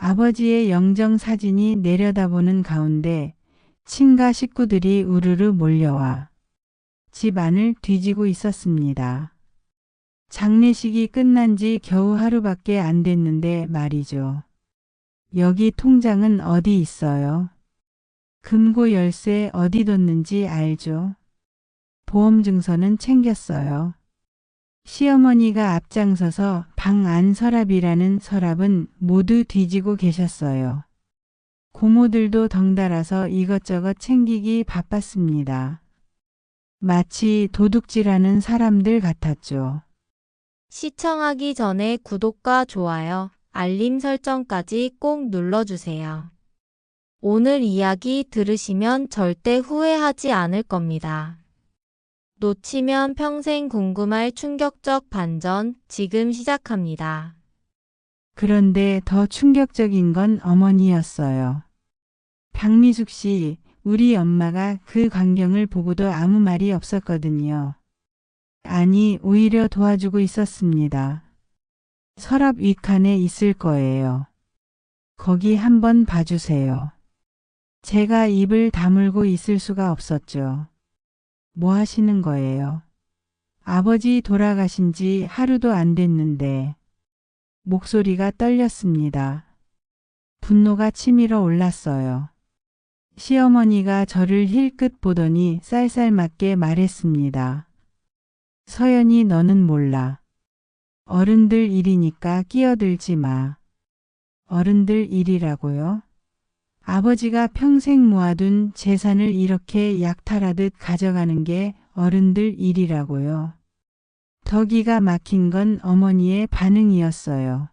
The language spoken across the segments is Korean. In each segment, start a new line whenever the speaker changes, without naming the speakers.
아버지의 영정 사진이 내려다보는 가운데 친가 식구들이 우르르 몰려와 집 안을 뒤지고 있었습니다. 장례식이 끝난 지 겨우 하루밖에 안 됐는데 말이죠. 여기 통장은 어디 있어요? 금고 열쇠 어디 뒀는지 알죠? 보험 증서는 챙겼어요. 시어머니가 앞장서서 방 안 서랍이라는 서랍은 모두 뒤지고 계셨어요. 고모들도 덩달아서 이것저것 챙기기 바빴습니다. 마치 도둑질하는 사람들 같았죠.
시청하기 전에 구독과 좋아요, 알림 설정까지 꼭 눌러주세요. 오늘 이야기 들으시면 절대 후회하지 않을 겁니다. 놓치면 평생 궁금할 충격적 반전 지금 시작합니다.
그런데 더 충격적인 건 어머니였어요. 박미숙 씨, 우리 엄마가 그 광경을 보고도 아무 말이 없었거든요. 아니, 오히려 도와주고 있었습니다. 서랍 윗칸에 있을 거예요. 거기 한번 봐주세요. 제가 입을 다물고 있을 수가 없었죠. 뭐 하시는 거예요? 아버지 돌아가신 지 하루도 안 됐는데. 목소리가 떨렸습니다. 분노가 치밀어 올랐어요. 시어머니가 저를 힐끗 보더니 쌀쌀맞게 말했습니다. 서연이 너는 몰라. 어른들 일이니까 끼어들지 마. 어른들 일이라고요? 아버지가 평생 모아둔 재산을 이렇게 약탈하듯 가져가는 게 어른들 일이라고요. 더 기가 막힌 건 어머니의 반응이었어요.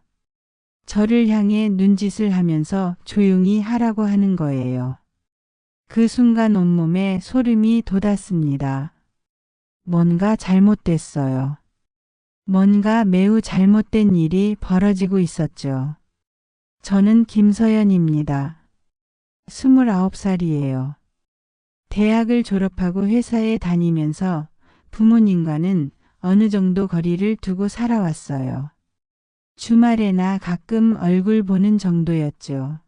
저를 향해 눈짓을 하면서 조용히 하라고 하는 거예요. 그 순간 온몸에 소름이 돋았습니다. 뭔가 잘못됐어요. 뭔가 매우 잘못된 일이 벌어지고 있었죠. 저는 김서연입니다. 29살이에요. 대학을 졸업하고 회사에 다니면서 부모님과는 어느 정도 거리를 두고 살아왔어요. 주말에나 가끔 얼굴 보는 정도였죠.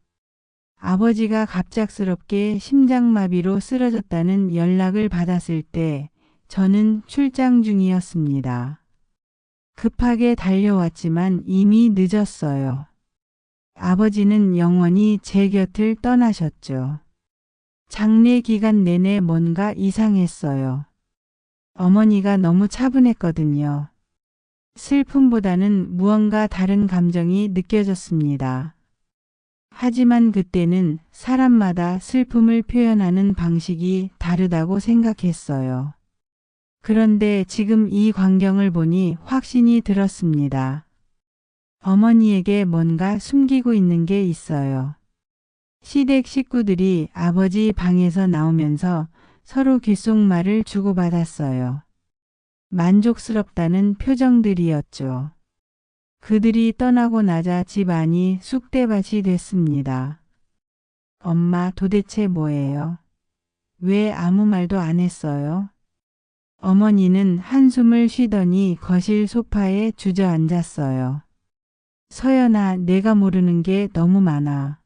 아버지가 갑작스럽게 심장마비로 쓰러졌다는 연락을 받았을 때 저는 출장 중이었습니다. 급하게 달려왔지만 이미 늦었어요. 아버지는 영원히 제 곁을 떠나셨죠. 장례 기간 내내 뭔가 이상했어요. 어머니가 너무 차분했거든요. 슬픔보다는 무언가 다른 감정이 느껴졌습니다. 하지만 그때는 사람마다 슬픔을 표현하는 방식이 다르다고 생각했어요. 그런데 지금 이 광경을 보니 확신이 들었습니다. 어머니에게 뭔가 숨기고 있는 게 있어요. 시댁 식구들이 아버지 방에서 나오면서 서로 귓속말을 주고받았어요. 만족스럽다는 표정들이었죠. 그들이 떠나고 나자 집안이 쑥대밭이 됐습니다. 엄마 도대체 뭐예요? 왜 아무 말도 안 했어요? 어머니는 한숨을 쉬더니 거실 소파에 주저앉았어요. 서연아, 내가 모르는 게 너무 많아.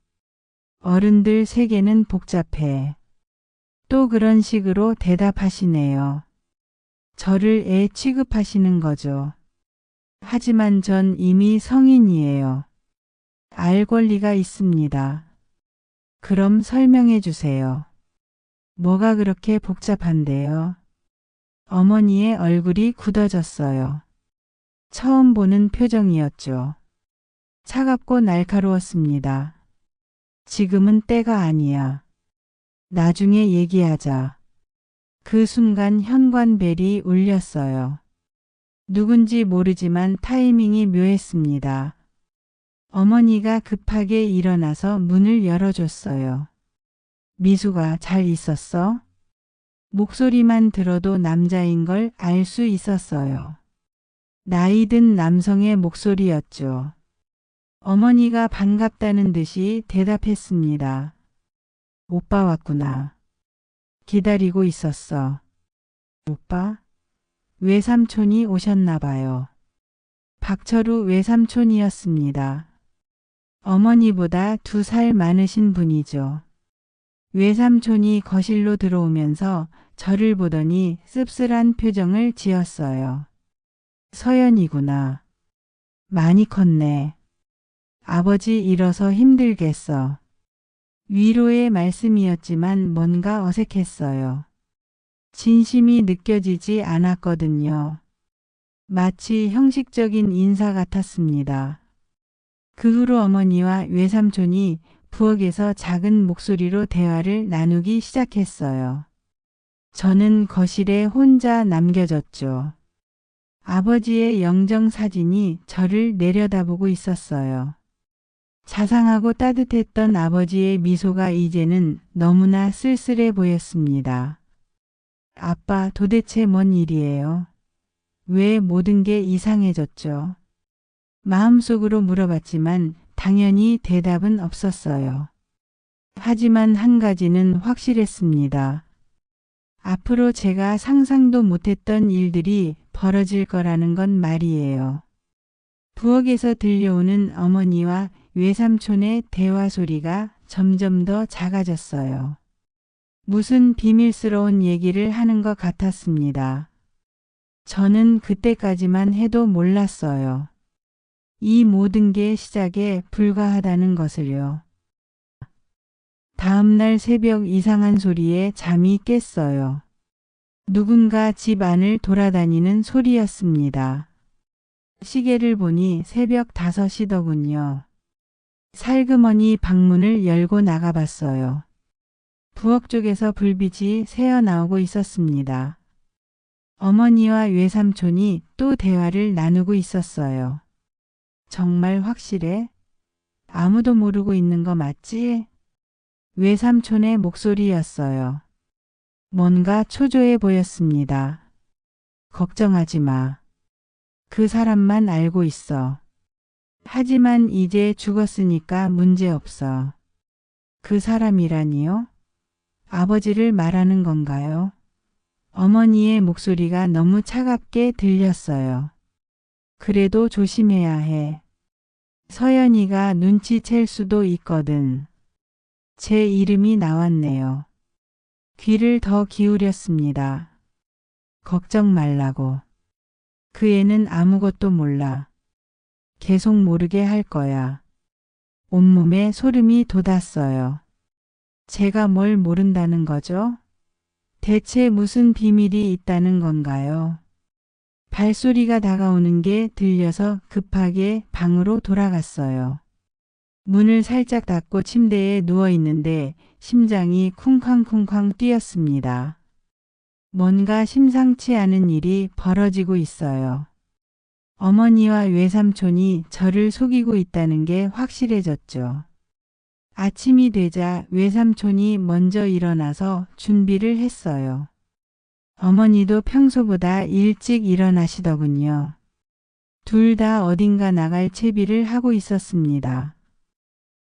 어른들 세계는 복잡해. 또 그런 식으로 대답하시네요. 저를 애 취급하시는 거죠. 하지만 전 이미 성인이에요. 알 권리가 있습니다. 그럼 설명해 주세요. 뭐가 그렇게 복잡한데요? 어머니의 얼굴이 굳어졌어요. 처음 보는 표정이었죠. 차갑고 날카로웠습니다. 지금은 때가 아니야. 나중에 얘기하자. 그 순간 현관벨이 울렸어요. 누군지 모르지만 타이밍이 묘했습니다. 어머니가 급하게 일어나서 문을 열어줬어요. 미수가 잘 있었어? 목소리만 들어도 남자인 걸 알 수 있었어요. 나이 든 남성의 목소리였죠. 어머니가 반갑다는 듯이 대답했습니다. 오빠 왔구나. 기다리고 있었어. 오빠? 외삼촌이 오셨나 봐요. 박철우 외삼촌이었습니다. 어머니보다 2살 많으신 분이죠. 외삼촌이 거실로 들어오면서 저를 보더니 씁쓸한 표정을 지었어요. 서연이구나. 많이 컸네. 아버지 일어서 힘들겠어. 위로의 말씀이었지만 뭔가 어색했어요. 진심이 느껴지지 않았거든요. 마치 형식적인 인사 같았습니다. 그 후로 어머니와 외삼촌이 부엌에서 작은 목소리로 대화를 나누기 시작했어요. 저는 거실에 혼자 남겨졌죠. 아버지의 영정 사진이 저를 내려다보고 있었어요. 자상하고 따뜻했던 아버지의 미소가 이제는 너무나 쓸쓸해 보였습니다. 아빠, 도대체 뭔 일이에요? 왜 모든 게 이상해졌죠? 마음속으로 물어봤지만 당연히 대답은 없었어요. 하지만 한 가지는 확실했습니다. 앞으로 제가 상상도 못했던 일들이 벌어질 거라는 건 말이에요. 부엌에서 들려오는 어머니와 외삼촌의 대화 소리가 점점 더 작아졌어요. 무슨 비밀스러운 얘기를 하는 것 같았습니다. 저는 그때까지만 해도 몰랐어요. 이 모든 게 시작에 불과하다는 것을요. 다음날 새벽 이상한 소리에 잠이 깼어요. 누군가 집 안을 돌아다니는 소리였습니다. 시계를 보니 새벽 5시더군요. 살그머니 방문을 열고 나가봤어요. 부엌 쪽에서 불빛이 새어나오고 있었습니다. 어머니와 외삼촌이 또 대화를 나누고 있었어요. 정말 확실해? 아무도 모르고 있는 거 맞지? 외삼촌의 목소리였어요. 뭔가 초조해 보였습니다. 걱정하지 마. 그 사람만 알고 있어. 하지만 이제 죽었으니까 문제없어. 그 사람이라니요? 아버지를 말하는 건가요? 어머니의 목소리가 너무 차갑게 들렸어요. 그래도 조심해야 해. 서연이가 눈치챌 수도 있거든. 제 이름이 나왔네요. 귀를 더 기울였습니다. 걱정 말라고. 그 애는 아무것도 몰라. 계속 모르게 할 거야. 온몸에 소름이 돋았어요. 제가 뭘 모른다는 거죠? 대체 무슨 비밀이 있다는 건가요? 발소리가 다가오는 게 들려서 급하게 방으로 돌아갔어요. 문을 살짝 닫고 침대에 누워 있는데 심장이 쿵쾅쿵쾅 뛰었습니다. 뭔가 심상치 않은 일이 벌어지고 있어요. 어머니와 외삼촌이 저를 속이고 있다는 게 확실해졌죠. 아침이 되자 외삼촌이 먼저 일어나서 준비를 했어요. 어머니도 평소보다 일찍 일어나시더군요. 둘 다 어딘가 나갈 채비를 하고 있었습니다.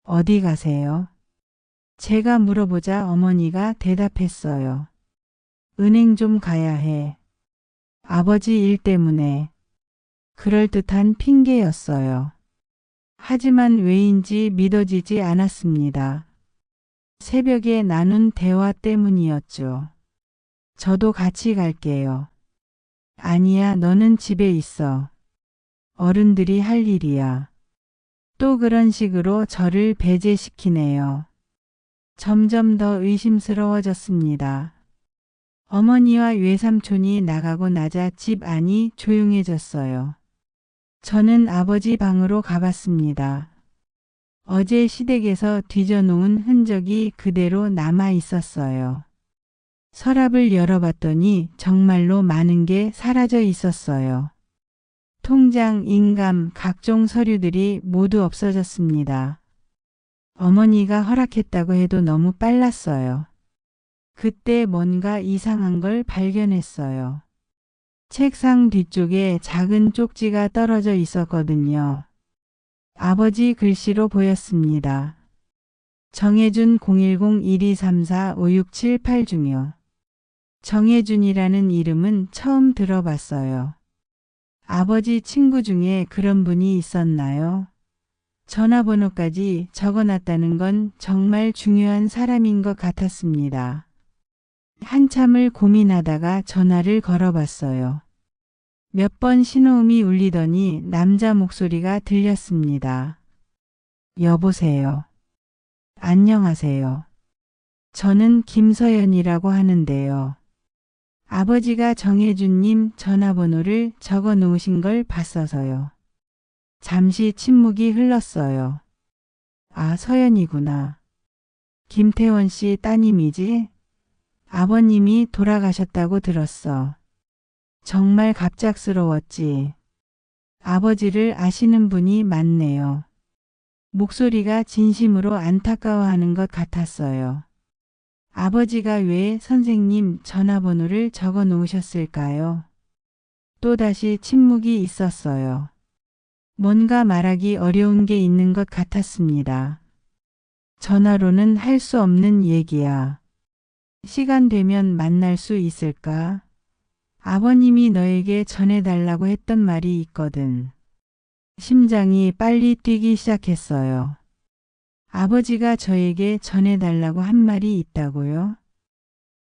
어디 가세요? 제가 물어보자 어머니가 대답했어요. 은행 좀 가야 해. 아버지 일 때문에. 그럴듯한 핑계였어요. 하지만 왜인지 믿어지지 않았습니다. 새벽에 나눈 대화 때문이었죠. 저도 같이 갈게요. 아니야, 너는 집에 있어. 어른들이 할 일이야. 또 그런 식으로 저를 배제시키네요. 점점 더 의심스러워졌습니다. 어머니와 외삼촌이 나가고 나자 집 안이 조용해졌어요. 저는 아버지 방으로 가봤습니다. 어제 시댁에서 뒤져놓은 흔적이 그대로 남아 있었어요. 서랍을 열어봤더니 정말로 많은 게 사라져 있었어요. 통장, 인감, 각종 서류들이 모두 없어졌습니다. 어머니가 허락했다고 해도 너무 빨랐어요. 그때 뭔가 이상한 걸 발견했어요. 책상 뒤쪽에 작은 쪽지가 떨어져 있었거든요. 아버지 글씨로 보였습니다. 정혜준 010-1234-5678 중요. 정혜준이라는 이름은 처음 들어봤어요. 아버지 친구 중에 그런 분이 있었나요? 전화번호까지 적어놨다는 건 정말 중요한 사람인 것 같았습니다. 한참을 고민하다가 전화를 걸어봤어요. 몇 번 신호음이 울리더니 남자 목소리가 들렸습니다. 여보세요. 안녕하세요. 저는 김서연이라고 하는데요. 아버지가 정혜준님 전화번호를 적어 놓으신 걸 봤어서요. 잠시 침묵이 흘렀어요. 아, 서연이구나. 김태원 씨 따님이지? 아버님이 돌아가셨다고 들었어. 정말 갑작스러웠지. 아버지를 아시는 분이 많네요. 목소리가 진심으로 안타까워하는 것 같았어요. 아버지가 왜 선생님 전화번호를 적어 놓으셨을까요? 또다시 침묵이 있었어요. 뭔가 말하기 어려운 게 있는 것 같았습니다. 전화로는 할 수 없는 얘기야. 시간 되면 만날 수 있을까? 아버님이 너에게 전해달라고 했던 말이 있거든. 심장이 빨리 뛰기 시작했어요. 아버지가 저에게 전해달라고 한 말이 있다고요?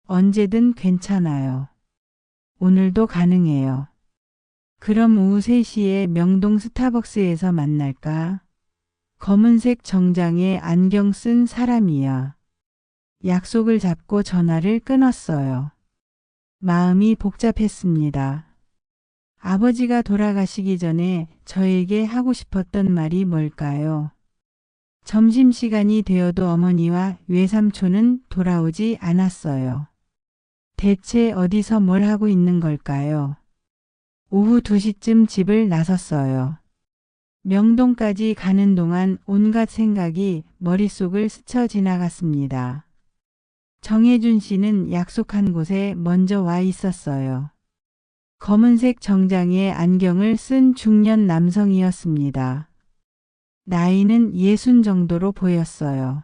언제든 괜찮아요. 오늘도 가능해요. 그럼 오후 3시에 명동 스타벅스에서 만날까? 검은색 정장에 안경 쓴 사람이야. 약속을 잡고 전화를 끊었어요. 마음이 복잡했습니다. 아버지가 돌아가시기 전에 저에게 하고 싶었던 말이 뭘까요? 점심시간이 되어도 어머니와 외삼촌은 돌아오지 않았어요. 대체 어디서 뭘 하고 있는 걸까요? 오후 2시쯤 집을 나섰어요. 명동까지 가는 동안 온갖 생각이 머릿속을 스쳐 지나갔습니다. 정혜준 씨는 약속한 곳에 먼저 와 있었어요. 검은색 정장에 안경을 쓴 중년 남성이었습니다. 나이는 60 정도로 보였어요.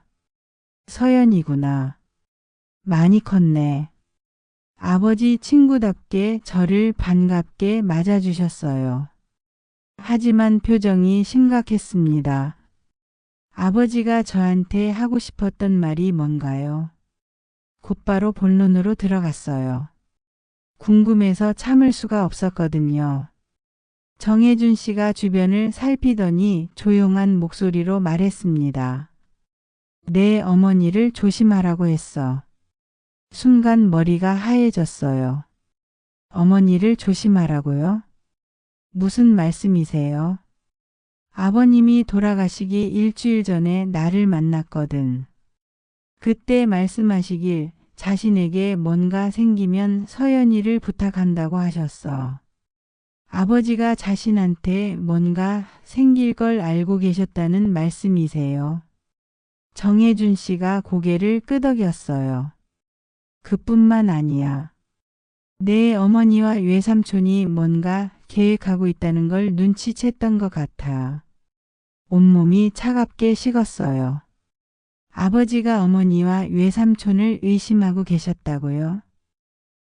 서연이구나. 많이 컸네. 아버지 친구답게 저를 반갑게 맞아주셨어요. 하지만 표정이 심각했습니다. 아버지가 저한테 하고 싶었던 말이 뭔가요? 곧바로 본론으로 들어갔어요. 궁금해서 참을 수가 없었거든요. 정혜준 씨가 주변을 살피더니 조용한 목소리로 말했습니다. 내 어머니를 조심하라고 했어. 순간 머리가 하얘졌어요. 어머니를 조심하라고요? 무슨 말씀이세요? 아버님이 돌아가시기 일주일 전에 나를 만났거든. 그때 말씀하시길 자신에게 뭔가 생기면 서연이를 부탁한다고 하셨어. 아버지가 자신한테 뭔가 생길 걸 알고 계셨다는 말씀이세요. 정혜준 씨가 고개를 끄덕였어요. 그뿐만 아니야. 내 어머니와 외삼촌이 뭔가 계획하고 있다는 걸 눈치챘던 것 같아. 온몸이 차갑게 식었어요. 아버지가 어머니와 외삼촌을 의심하고 계셨다고요?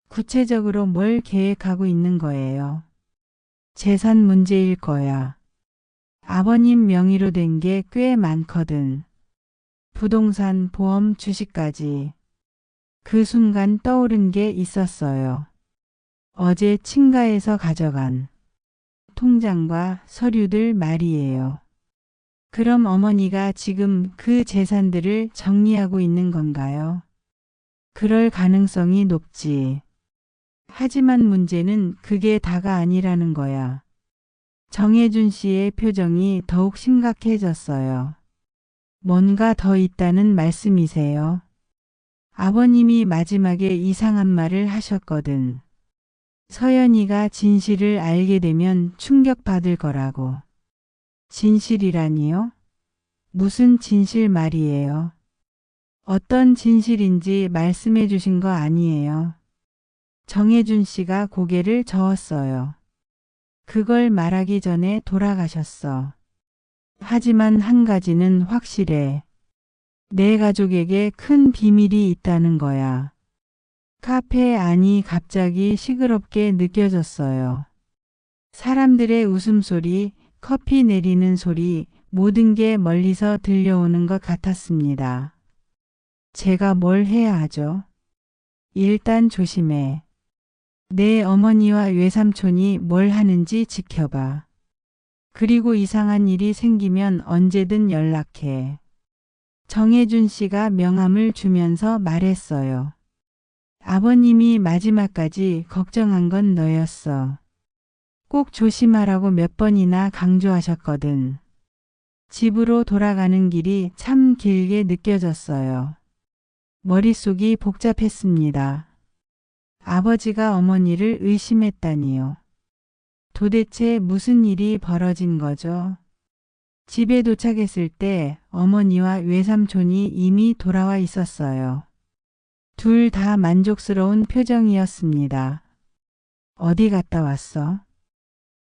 구체적으로 뭘 계획하고 있는 거예요? 재산 문제일 거야. 아버님 명의로 된 게 꽤 많거든. 부동산, 보험, 주식까지. 그 순간 떠오른 게 있었어요. 어제 친가에서 가져간 통장과 서류들 말이에요. 그럼 어머니가 지금 그 재산들을 정리하고 있는 건가요? 그럴 가능성이 높지. 하지만 문제는 그게 다가 아니라는 거야. 정혜준 씨의 표정이 더욱 심각해졌어요. 뭔가 더 있다는 말씀이세요? 아버님이 마지막에 이상한 말을 하셨거든. 서연이가 진실을 알게 되면 충격받을 거라고. 진실이라니요? 무슨 진실 말이에요? 어떤 진실인지 말씀해 주신 거 아니에요? 정혜준 씨가 고개를 저었어요. 그걸 말하기 전에 돌아가셨어. 하지만 한 가지는 확실해. 내 가족에게 큰 비밀이 있다는 거야. 카페 안이 갑자기 시끄럽게 느껴졌어요. 사람들의 웃음소리, 커피 내리는 소리, 모든 게 멀리서 들려오는 것 같았습니다. 제가 뭘 해야 하죠? 일단 조심해. 내 어머니와 외삼촌이 뭘 하는지 지켜봐. 그리고 이상한 일이 생기면 언제든 연락해. 정혜준 씨가 명함을 주면서 말했어요. 아버님이 마지막까지 걱정한 건 너였어. 꼭 조심하라고 몇 번이나 강조하셨거든. 집으로 돌아가는 길이 참 길게 느껴졌어요. 머릿속이 복잡했습니다. 아버지가 어머니를 의심했다니요. 도대체 무슨 일이 벌어진 거죠? 집에 도착했을 때 어머니와 외삼촌이 이미 돌아와 있었어요. 둘 다 만족스러운 표정이었습니다. 어디 갔다 왔어?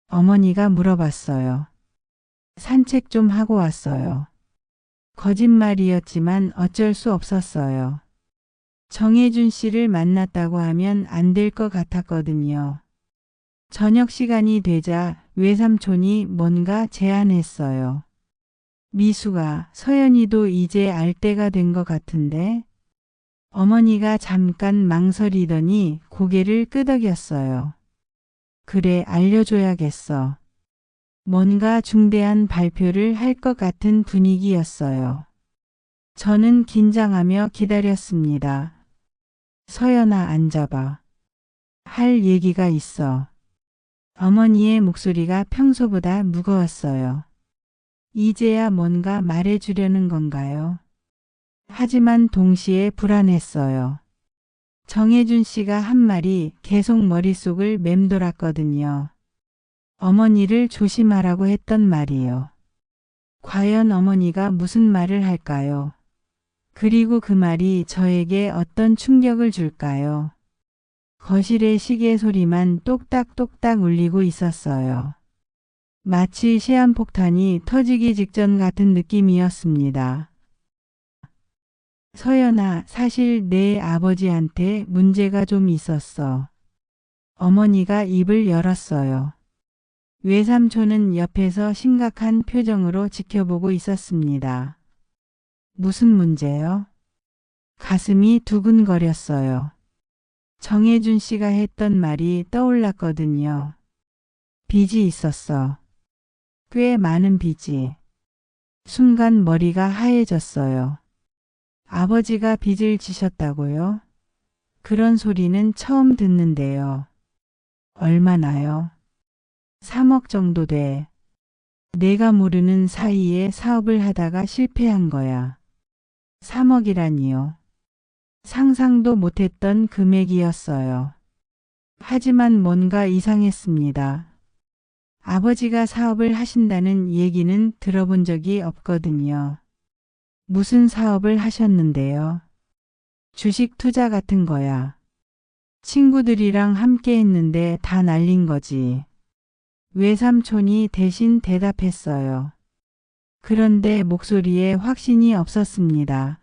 어머니가 물어봤어요. 산책 좀 하고 왔어요. 거짓말이었지만 어쩔 수 없었어요. 정혜준 씨를 만났다고 하면 안 될 것 같았거든요. 저녁 시간이 되자 외삼촌이 뭔가 제안했어요. 미수가, 서연이도 이제 알 때가 된 것 같은데? 어머니가 잠깐 망설이더니 고개를 끄덕였어요. 그래, 알려줘야겠어. 뭔가 중대한 발표를 할 것 같은 분위기였어요. 저는 긴장하며 기다렸습니다. 서연아, 앉아봐. 할 얘기가 있어. 어머니의 목소리가 평소보다 무거웠어요. 이제야 뭔가 말해주려는 건가요? 하지만 동시에 불안했어요. 정혜준 씨가 한 말이 계속 머릿속을 맴돌았거든요. 어머니를 조심하라고 했던 말이요. 과연 어머니가 무슨 말을 할까요? 그리고 그 말이 저에게 어떤 충격을 줄까요? 거실의 시계 소리만 똑딱똑딱 울리고 있었어요. 마치 시한폭탄이 터지기 직전 같은 느낌이었습니다. 서연아, 사실 내 아버지한테 문제가 좀 있었어. 어머니가 입을 열었어요. 외삼촌은 옆에서 심각한 표정으로 지켜보고 있었습니다. 무슨 문제요? 가슴이 두근거렸어요. 정혜준 씨가 했던 말이 떠올랐거든요. 빚이 있었어. 꽤 많은 빚이. 순간 머리가 하얘졌어요. 아버지가 빚을 지셨다고요? 그런 소리는 처음 듣는데요. 얼마나요? 3억 정도 돼. 내가 모르는 사이에 사업을 하다가 실패한 거야. 3억이라니요. 상상도 못했던 금액이었어요. 하지만 뭔가 이상했습니다. 아버지가 사업을 하신다는 얘기는 들어본 적이 없거든요. 무슨 사업을 하셨는데요? 주식 투자 같은 거야. 친구들이랑 함께 했는데 다 날린 거지. 외삼촌이 대신 대답했어요. 그런데 목소리에 확신이 없었습니다.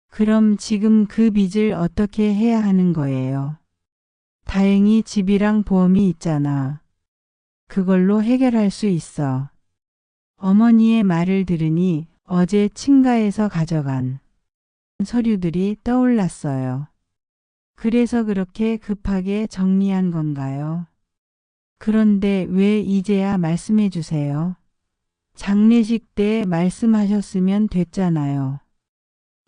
그럼 지금 그 빚을 어떻게 해야 하는 거예요? 다행히 집이랑 보험이 있잖아. 그걸로 해결할 수 있어. 어머니의 말을 들으니 어제 친가에서 가져간 서류들이 떠올랐어요. 그래서 그렇게 급하게 정리한 건가요? 그런데 왜 이제야 말씀해 주세요? 장례식 때 말씀하셨으면 됐잖아요.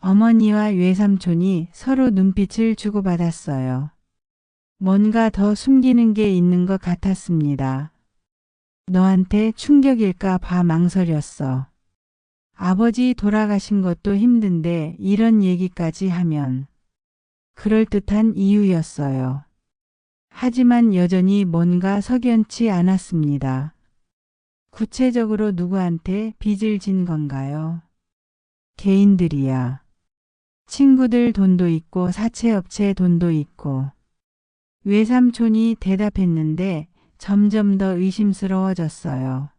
어머니와 외삼촌이 서로 눈빛을 주고받았어요. 뭔가 더 숨기는 게 있는 것 같았습니다. 너한테 충격일까 봐 망설였어. 아버지 돌아가신 것도 힘든데 이런 얘기까지 하면 그럴듯한 이유였어요. 하지만 여전히 뭔가 석연치 않았습니다. 구체적으로 누구한테 빚을 진 건가요? 개인들이야. 친구들 돈도 있고 사채업체 돈도 있고. 외삼촌이 대답했는데 점점 더 의심스러워졌어요.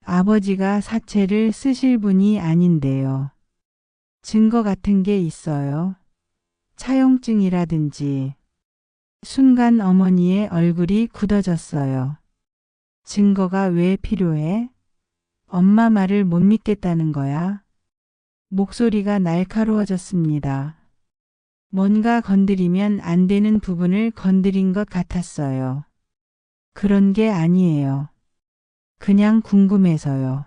아버지가 사채를 쓰실 분이 아닌데요. 증거 같은 게 있어요. 차용증이라든지. 순간 어머니의 얼굴이 굳어졌어요. 증거가 왜 필요해? 엄마 말을 못 믿겠다는 거야? 목소리가 날카로워졌습니다. 뭔가 건드리면 안 되는 부분을 건드린 것 같았어요. 그런 게 아니에요. 그냥 궁금해서요.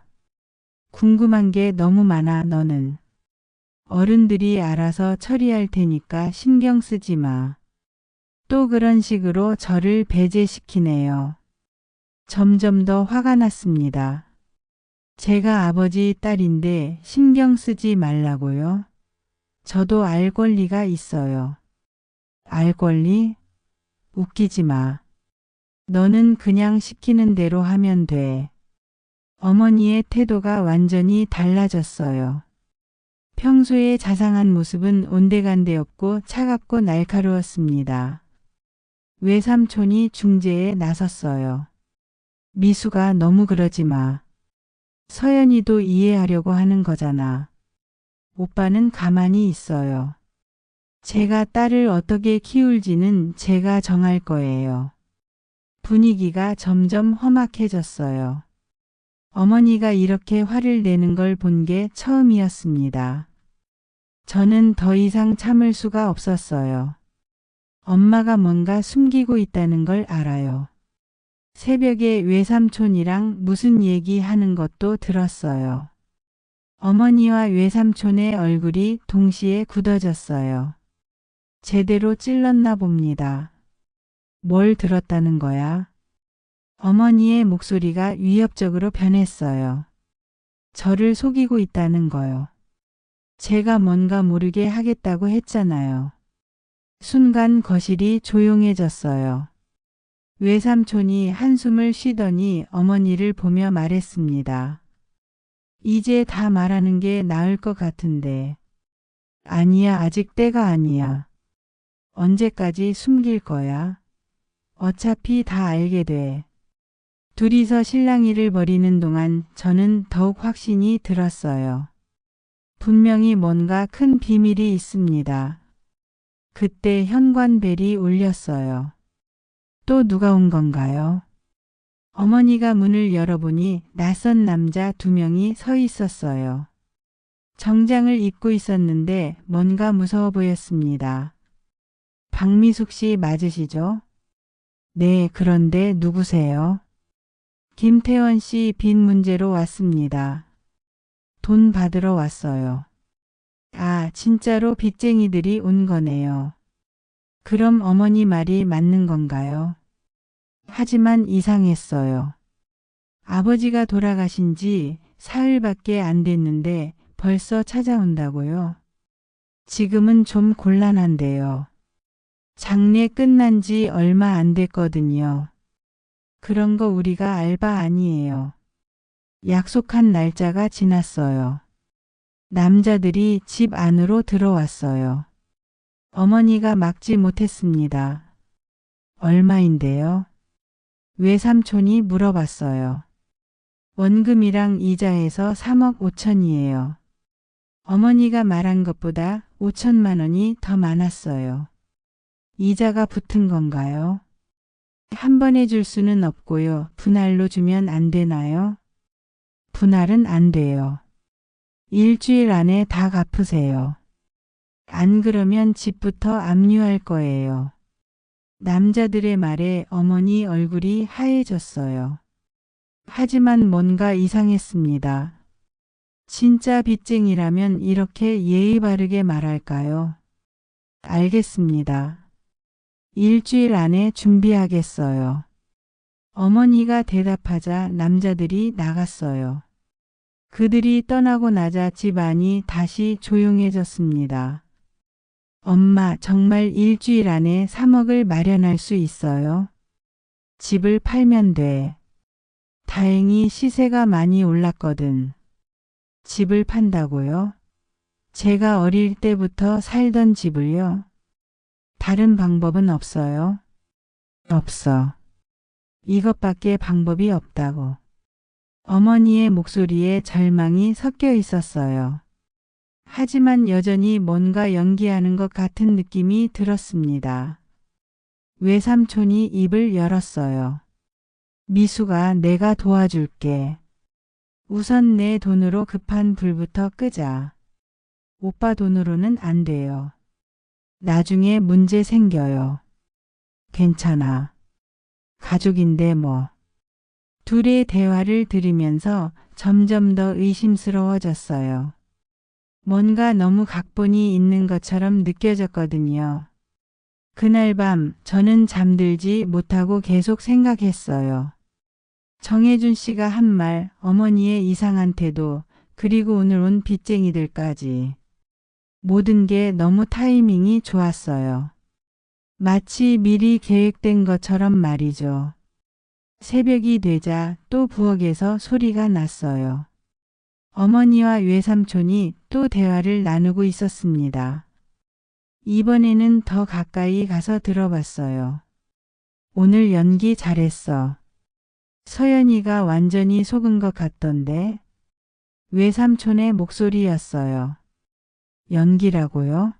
궁금한 게 너무 많아, 너는. 어른들이 알아서 처리할 테니까 신경 쓰지 마. 또 그런 식으로 저를 배제시키네요. 점점 더 화가 났습니다. 제가 아버지 딸인데 신경 쓰지 말라고요? 저도 알 권리가 있어요. 알 권리? 웃기지 마. 너는 그냥 시키는 대로 하면 돼. 어머니의 태도가 완전히 달라졌어요. 평소에 자상한 모습은 온데간데 없고 차갑고 날카로웠습니다. 외삼촌이 중재에 나섰어요. 미수가 너무 그러지 마. 서연이도 이해하려고 하는 거잖아. 오빠는 가만히 있어요. 제가 딸을 어떻게 키울지는 제가 정할 거예요. 분위기가 점점 험악해졌어요. 어머니가 이렇게 화를 내는 걸 본 게 처음이었습니다. 저는 더 이상 참을 수가 없었어요. 엄마가 뭔가 숨기고 있다는 걸 알아요. 새벽에 외삼촌이랑 무슨 얘기하는 것도 들었어요. 어머니와 외삼촌의 얼굴이 동시에 굳어졌어요. 제대로 찔렀나 봅니다. 뭘 들었다는 거야? 어머니의 목소리가 위협적으로 변했어요. 저를 속이고 있다는 거요. 제가 뭔가 모르게 하겠다고 했잖아요. 순간 거실이 조용해졌어요. 외삼촌이 한숨을 쉬더니 어머니를 보며 말했습니다. 이제 다 말하는 게 나을 것 같은데. 아니야, 아직 때가 아니야. 언제까지 숨길 거야? 어차피 다 알게 돼. 둘이서 실랑이를 벌이는 동안 저는 더욱 확신이 들었어요. 분명히 뭔가 큰 비밀이 있습니다. 그때 현관벨이 울렸어요. 또 누가 온 건가요? 어머니가 문을 열어보니 낯선 남자 2명이 서 있었어요. 정장을 입고 있었는데 뭔가 무서워 보였습니다. 박미숙 씨 맞으시죠? 네, 그런데 누구세요? 김태원 씨 빚 문제로 왔습니다. 돈 받으러 왔어요. 아, 진짜로 빚쟁이들이 온 거네요. 그럼 어머니 말이 맞는 건가요? 하지만 이상했어요. 아버지가 돌아가신 지 사흘밖에 안 됐는데 벌써 찾아온다고요? 지금은 좀 곤란한데요. 장례 끝난 지 얼마 안 됐거든요. 그런 거 우리가 알 바 아니에요. 약속한 날짜가 지났어요. 남자들이 집 안으로 들어왔어요. 어머니가 막지 못했습니다. 얼마인데요? 외삼촌이 물어봤어요. 원금이랑 이자해서 3억 5천이에요. 어머니가 말한 것보다 5천만 원이 더 많았어요. 이자가 붙은 건가요? 한 번에 줄 수는 없고요. 분할로 주면 안 되나요? 분할은 안 돼요. 일주일 안에 다 갚으세요. 안 그러면 집부터 압류할 거예요. 남자들의 말에 어머니 얼굴이 하얘졌어요. 하지만 뭔가 이상했습니다. 진짜 빚쟁이라면 이렇게 예의 바르게 말할까요? 알겠습니다. 일주일 안에 준비하겠어요. 어머니가 대답하자 남자들이 나갔어요. 그들이 떠나고 나자 집안이 다시 조용해졌습니다. 엄마, 정말 일주일 안에 3억을 마련할 수 있어요? 집을 팔면 돼. 다행히 시세가 많이 올랐거든. 집을 판다고요? 제가 어릴 때부터 살던 집을요? 다른 방법은 없어요? 없어. 이것밖에 방법이 없다고. 어머니의 목소리에 절망이 섞여 있었어요. 하지만 여전히 뭔가 연기하는 것 같은 느낌이 들었습니다. 외삼촌이 입을 열었어요. 미수가 내가 도와줄게. 우선 내 돈으로 급한 불부터 끄자. 오빠 돈으로는 안 돼요. 나중에 문제 생겨요. 괜찮아. 가족인데 뭐. 둘의 대화를 들으면서 점점 더 의심스러워졌어요. 뭔가 너무 각본이 있는 것처럼 느껴졌거든요. 그날 밤 저는 잠들지 못하고 계속 생각했어요. 정혜준 씨가 한 말, 어머니의 이상한 태도, 그리고 오늘 온 빚쟁이들까지. 모든 게 너무 타이밍이 좋았어요. 마치 미리 계획된 것처럼 말이죠. 새벽이 되자 또 부엌에서 소리가 났어요. 어머니와 외삼촌이 또 대화를 나누고 있었습니다. 이번에는 더 가까이 가서 들어봤어요. 오늘 연기 잘했어. 서연이가 완전히 속은 것 같던데. 외삼촌의 목소리였어요. 연기라고요?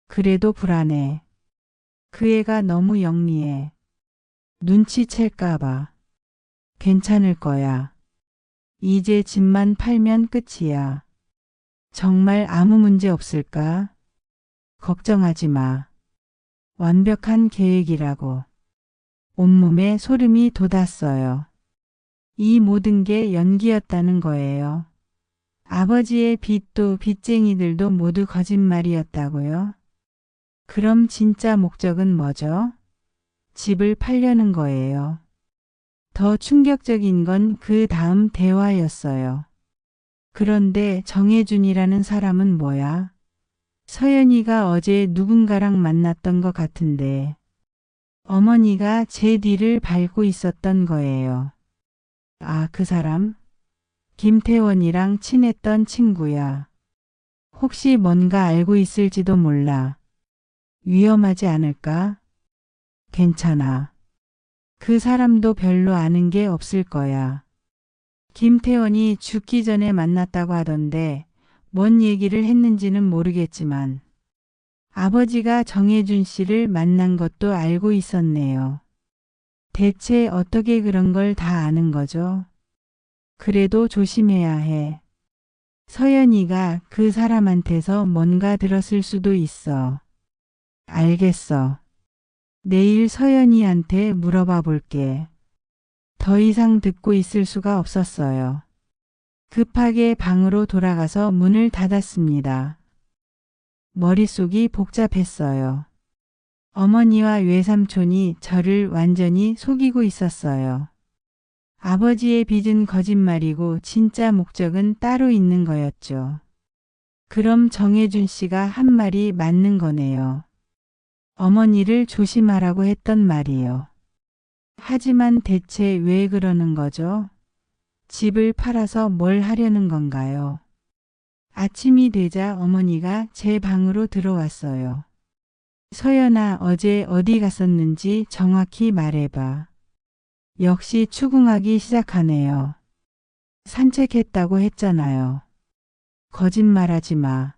그래도 불안해. 그 애가 너무 영리해. 눈치챌까봐. 괜찮을 거야. 이제 집만 팔면 끝이야. 정말 아무 문제 없을까? 걱정하지 마. 완벽한 계획이라고. 온몸에 소름이 돋았어요. 이 모든 게 연기였다는 거예요. 아버지의 빚도 빚쟁이들도 모두 거짓말이었다고요? 그럼 진짜 목적은 뭐죠? 집을 팔려는 거예요. 더 충격적인 건 그 다음 대화였어요. 그런데 정혜준이라는 사람은 뭐야? 서연이가 어제 누군가랑 만났던 것 같은데 어머니가 제 뒤를 밟고 있었던 거예요. 아, 그 사람? 김태원이랑 친했던 친구야. 혹시 뭔가 알고 있을지도 몰라. 위험하지 않을까? 괜찮아. 그 사람도 별로 아는 게 없을 거야. 김태원이 죽기 전에 만났다고 하던데 뭔 얘기를 했는지는 모르겠지만 아버지가 정혜준 씨를 만난 것도 알고 있었네요. 대체 어떻게 그런 걸 다 아는 거죠? 그래도 조심해야 해. 서연이가 그 사람한테서 뭔가 들었을 수도 있어. 알겠어. 내일 서연이한테 물어봐 볼게. 더 이상 듣고 있을 수가 없었어요. 급하게 방으로 돌아가서 문을 닫았습니다. 머릿속이 복잡했어요. 어머니와 외삼촌이 저를 완전히 속이고 있었어요. 아버지의 빚은 거짓말이고 진짜 목적은 따로 있는 거였죠. 그럼 정혜준 씨가 한 말이 맞는 거네요. 어머니를 조심하라고 했던 말이요. 하지만 대체 왜 그러는 거죠? 집을 팔아서 뭘 하려는 건가요? 아침이 되자 어머니가 제 방으로 들어왔어요. 서연아, 어제 어디 갔었는지 정확히 말해봐. 역시 추궁하기 시작하네요. 산책했다고 했잖아요. 거짓말하지 마.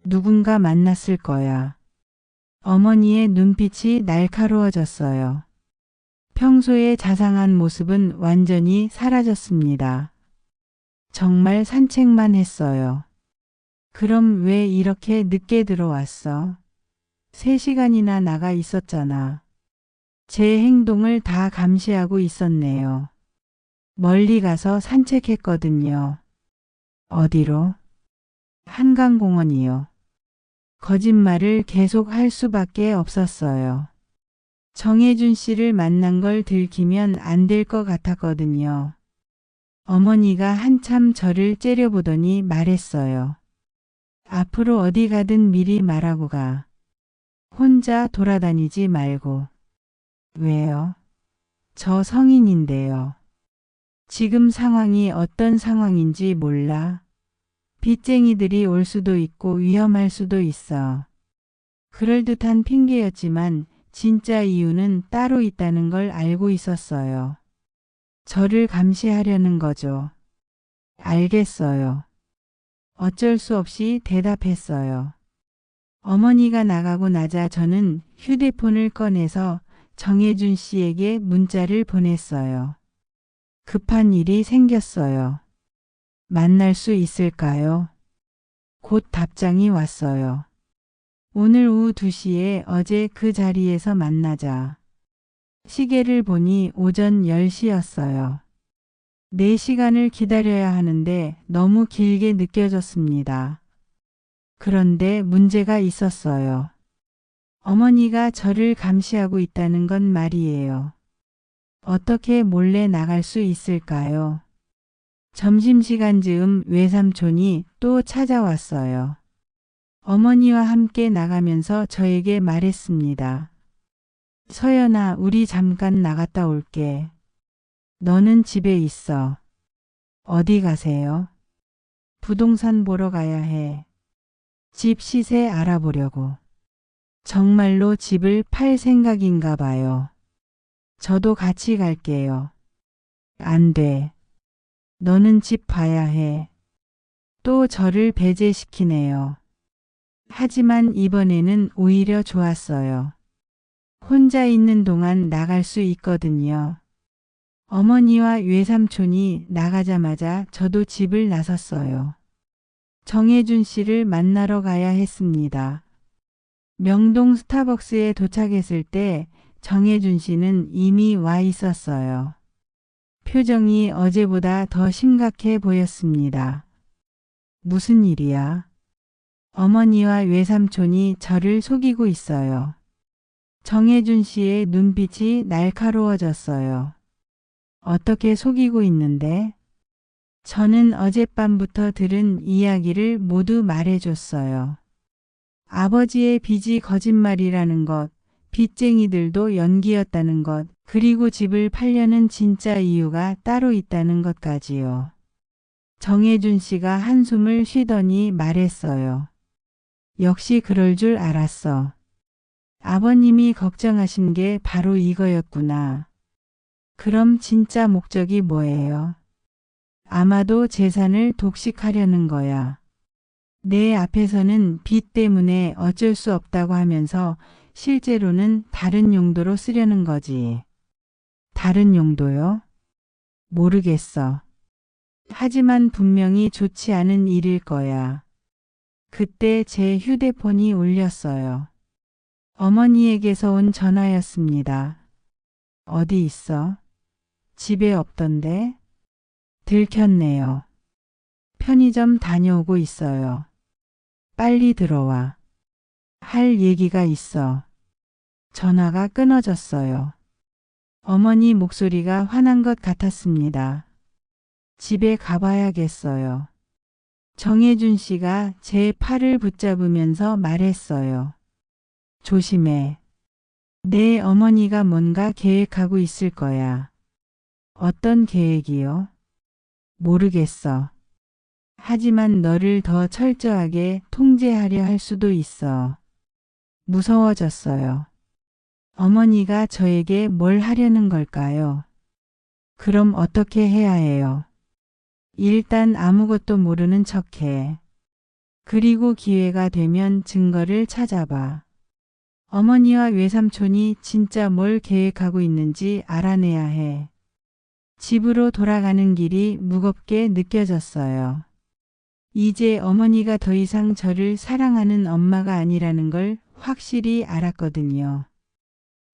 누군가 만났을 거야. 어머니의 눈빛이 날카로워졌어요. 평소의 자상한 모습은 완전히 사라졌습니다. 정말 산책만 했어요. 그럼 왜 이렇게 늦게 들어왔어? 3시간이나 나가 있었잖아. 제 행동을 다 감시하고 있었네요. 멀리 가서 산책했거든요. 어디로? 한강공원이요. 거짓말을 계속 할 수밖에 없었어요. 정혜준 씨를 만난 걸 들키면 안 될 것 같았거든요. 어머니가 한참 저를 째려보더니 말했어요. 앞으로 어디 가든 미리 말하고 가. 혼자 돌아다니지 말고. 왜요? 저 성인인데요. 지금 상황이 어떤 상황인지 몰라. 빚쟁이들이 올 수도 있고 위험할 수도 있어. 그럴듯한 핑계였지만 진짜 이유는 따로 있다는 걸 알고 있었어요. 저를 감시하려는 거죠. 알겠어요. 어쩔 수 없이 대답했어요. 어머니가 나가고 나자 저는 휴대폰을 꺼내서 정혜준 씨에게 문자를 보냈어요. 급한 일이 생겼어요. 만날 수 있을까요? 곧 답장이 왔어요. 오늘 오후 2시에 어제 그 자리에서 만나자. 시계를 보니 오전 10시였어요. 4시간을 기다려야 하는데 너무 길게 느껴졌습니다. 그런데 문제가 있었어요. 어머니가 저를 감시하고 있다는 건 말이에요. 어떻게 몰래 나갈 수 있을까요? 점심시간 즈음 외삼촌이 또 찾아왔어요. 어머니와 함께 나가면서 저에게 말했습니다. 서연아, 우리 잠깐 나갔다 올게. 너는 집에 있어. 어디 가세요? 부동산 보러 가야 해. 집 시세 알아보려고. 정말로 집을 팔 생각인가 봐요. 저도 같이 갈게요. 안 돼. 너는 집 봐야 해. 또 저를 배제시키네요. 하지만 이번에는 오히려 좋았어요. 혼자 있는 동안 나갈 수 있거든요. 어머니와 외삼촌이 나가자마자 저도 집을 나섰어요. 정혜준 씨를 만나러 가야 했습니다. 명동 스타벅스에 도착했을 때 정혜준 씨는 이미 와 있었어요. 표정이 어제보다 더 심각해 보였습니다. 무슨 일이야? 어머니와 외삼촌이 저를 속이고 있어요. 정혜준 씨의 눈빛이 날카로워졌어요. 어떻게 속이고 있는데? 저는 어젯밤부터 들은 이야기를 모두 말해줬어요. 아버지의 빚이 거짓말이라는 것, 빚쟁이들도 연기였다는 것, 그리고 집을 팔려는 진짜 이유가 따로 있다는 것까지요. 정혜준 씨가 한숨을 쉬더니 말했어요. 역시 그럴 줄 알았어. 아버님이 걱정하신 게 바로 이거였구나. 그럼 진짜 목적이 뭐예요? 아마도 재산을 독식하려는 거야. 내 앞에서는 빚 때문에 어쩔 수 없다고 하면서 실제로는 다른 용도로 쓰려는 거지. 다른 용도요? 모르겠어. 하지만 분명히 좋지 않은 일일 거야. 그때 제 휴대폰이 울렸어요. 어머니에게서 온 전화였습니다. 어디 있어? 집에 없던데? 들켰네요. 편의점 다녀오고 있어요. 빨리 들어와. 할 얘기가 있어. 전화가 끊어졌어요. 어머니 목소리가 화난 것 같았습니다. 집에 가봐야겠어요. 정혜준 씨가 제 팔을 붙잡으면서 말했어요. 조심해. 내 어머니가 뭔가 계획하고 있을 거야. 어떤 계획이요? 모르겠어. 하지만 너를 더 철저하게 통제하려 할 수도 있어. 무서워졌어요. 어머니가 저에게 뭘 하려는 걸까요? 그럼 어떻게 해야 해요? 일단 아무것도 모르는 척해. 그리고 기회가 되면 증거를 찾아봐. 어머니와 외삼촌이 진짜 뭘 계획하고 있는지 알아내야 해. 집으로 돌아가는 길이 무겁게 느껴졌어요. 이제 어머니가 더 이상 저를 사랑하는 엄마가 아니라는 걸 확실히 알았거든요.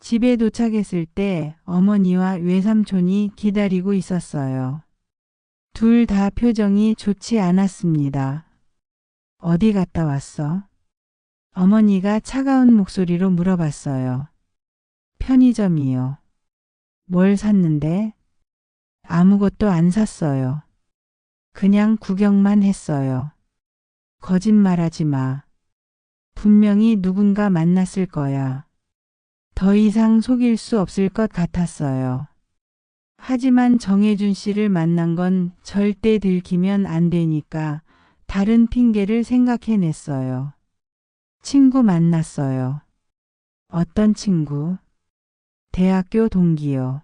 집에 도착했을 때 어머니와 외삼촌이 기다리고 있었어요. 둘 다 표정이 좋지 않았습니다. 어디 갔다 왔어? 어머니가 차가운 목소리로 물어봤어요. 편의점이요. 뭘 샀는데? 아무것도 안 샀어요. 그냥 구경만 했어요. 거짓말하지 마. 분명히 누군가 만났을 거야. 더 이상 속일 수 없을 것 같았어요. 하지만 정혜준 씨를 만난 건 절대 들키면 안 되니까 다른 핑계를 생각해냈어요. 친구 만났어요. 어떤 친구? 대학교 동기요.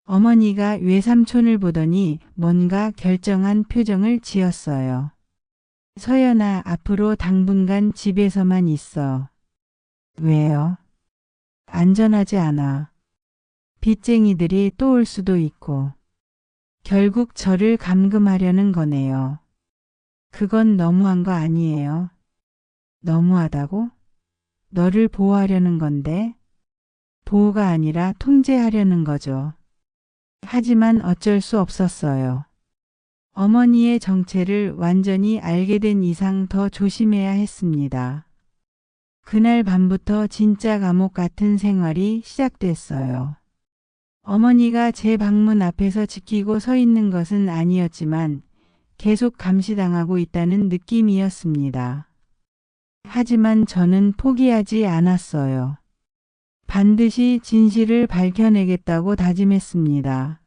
어머니가 외삼촌을 보더니 뭔가 결정한 표정을 지었어요. 서연아, 앞으로 당분간 집에서만 있어. 왜요? 안전하지 않아. 빚쟁이들이 또 올 수도 있고. 결국 저를 감금하려는 거네요. 그건 너무한 거 아니에요? 너무하다고? 너를 보호하려는 건데? 보호가 아니라 통제하려는 거죠. 하지만 어쩔 수 없었어요. 어머니의 정체를 완전히 알게 된 이상 더 조심해야 했습니다. 그날 밤부터 진짜 감옥 같은 생활이 시작됐어요. 어머니가 제 방문 앞에서 지키고 서 있는 것은 아니었지만 계속 감시당하고 있다는 느낌이었습니다. 하지만 저는 포기하지 않았어요. 반드시 진실을 밝혀내겠다고 다짐했습니다.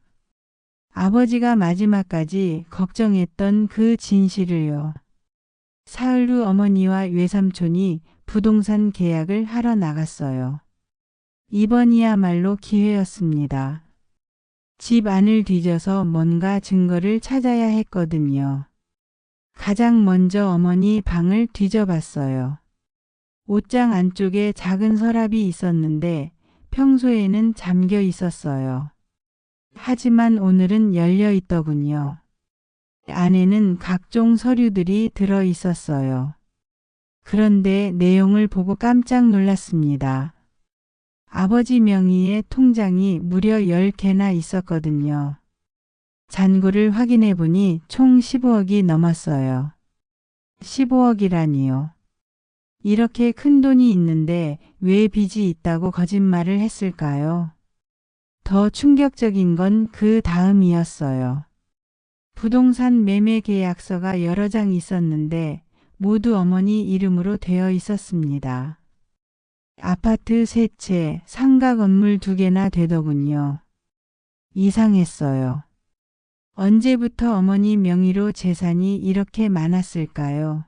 아버지가 마지막까지 걱정했던 그 진실을요. 사흘 후 어머니와 외삼촌이 부동산 계약을 하러 나갔어요. 이번이야말로 기회였습니다. 집 안을 뒤져서 뭔가 증거를 찾아야 했거든요. 가장 먼저 어머니 방을 뒤져봤어요. 옷장 안쪽에 작은 서랍이 있었는데 평소에는 잠겨 있었어요. 하지만 오늘은 열려 있더군요. 안에는 각종 서류들이 들어 있었어요. 그런데 내용을 보고 깜짝 놀랐습니다. 아버지 명의의 통장이 무려 10개나 있었거든요. 잔고를 확인해 보니 총 15억이 넘었어요. 15억이라니요. 이렇게 큰 돈이 있는데 왜 빚이 있다고 거짓말을 했을까요? 더 충격적인 건 그 다음이었어요. 부동산 매매 계약서가 여러 장 있었는데 모두 어머니 이름으로 되어 있었습니다. 아파트 3채, 상가 건물 2개나 되더군요. 이상했어요. 언제부터 어머니 명의로 재산이 이렇게 많았을까요?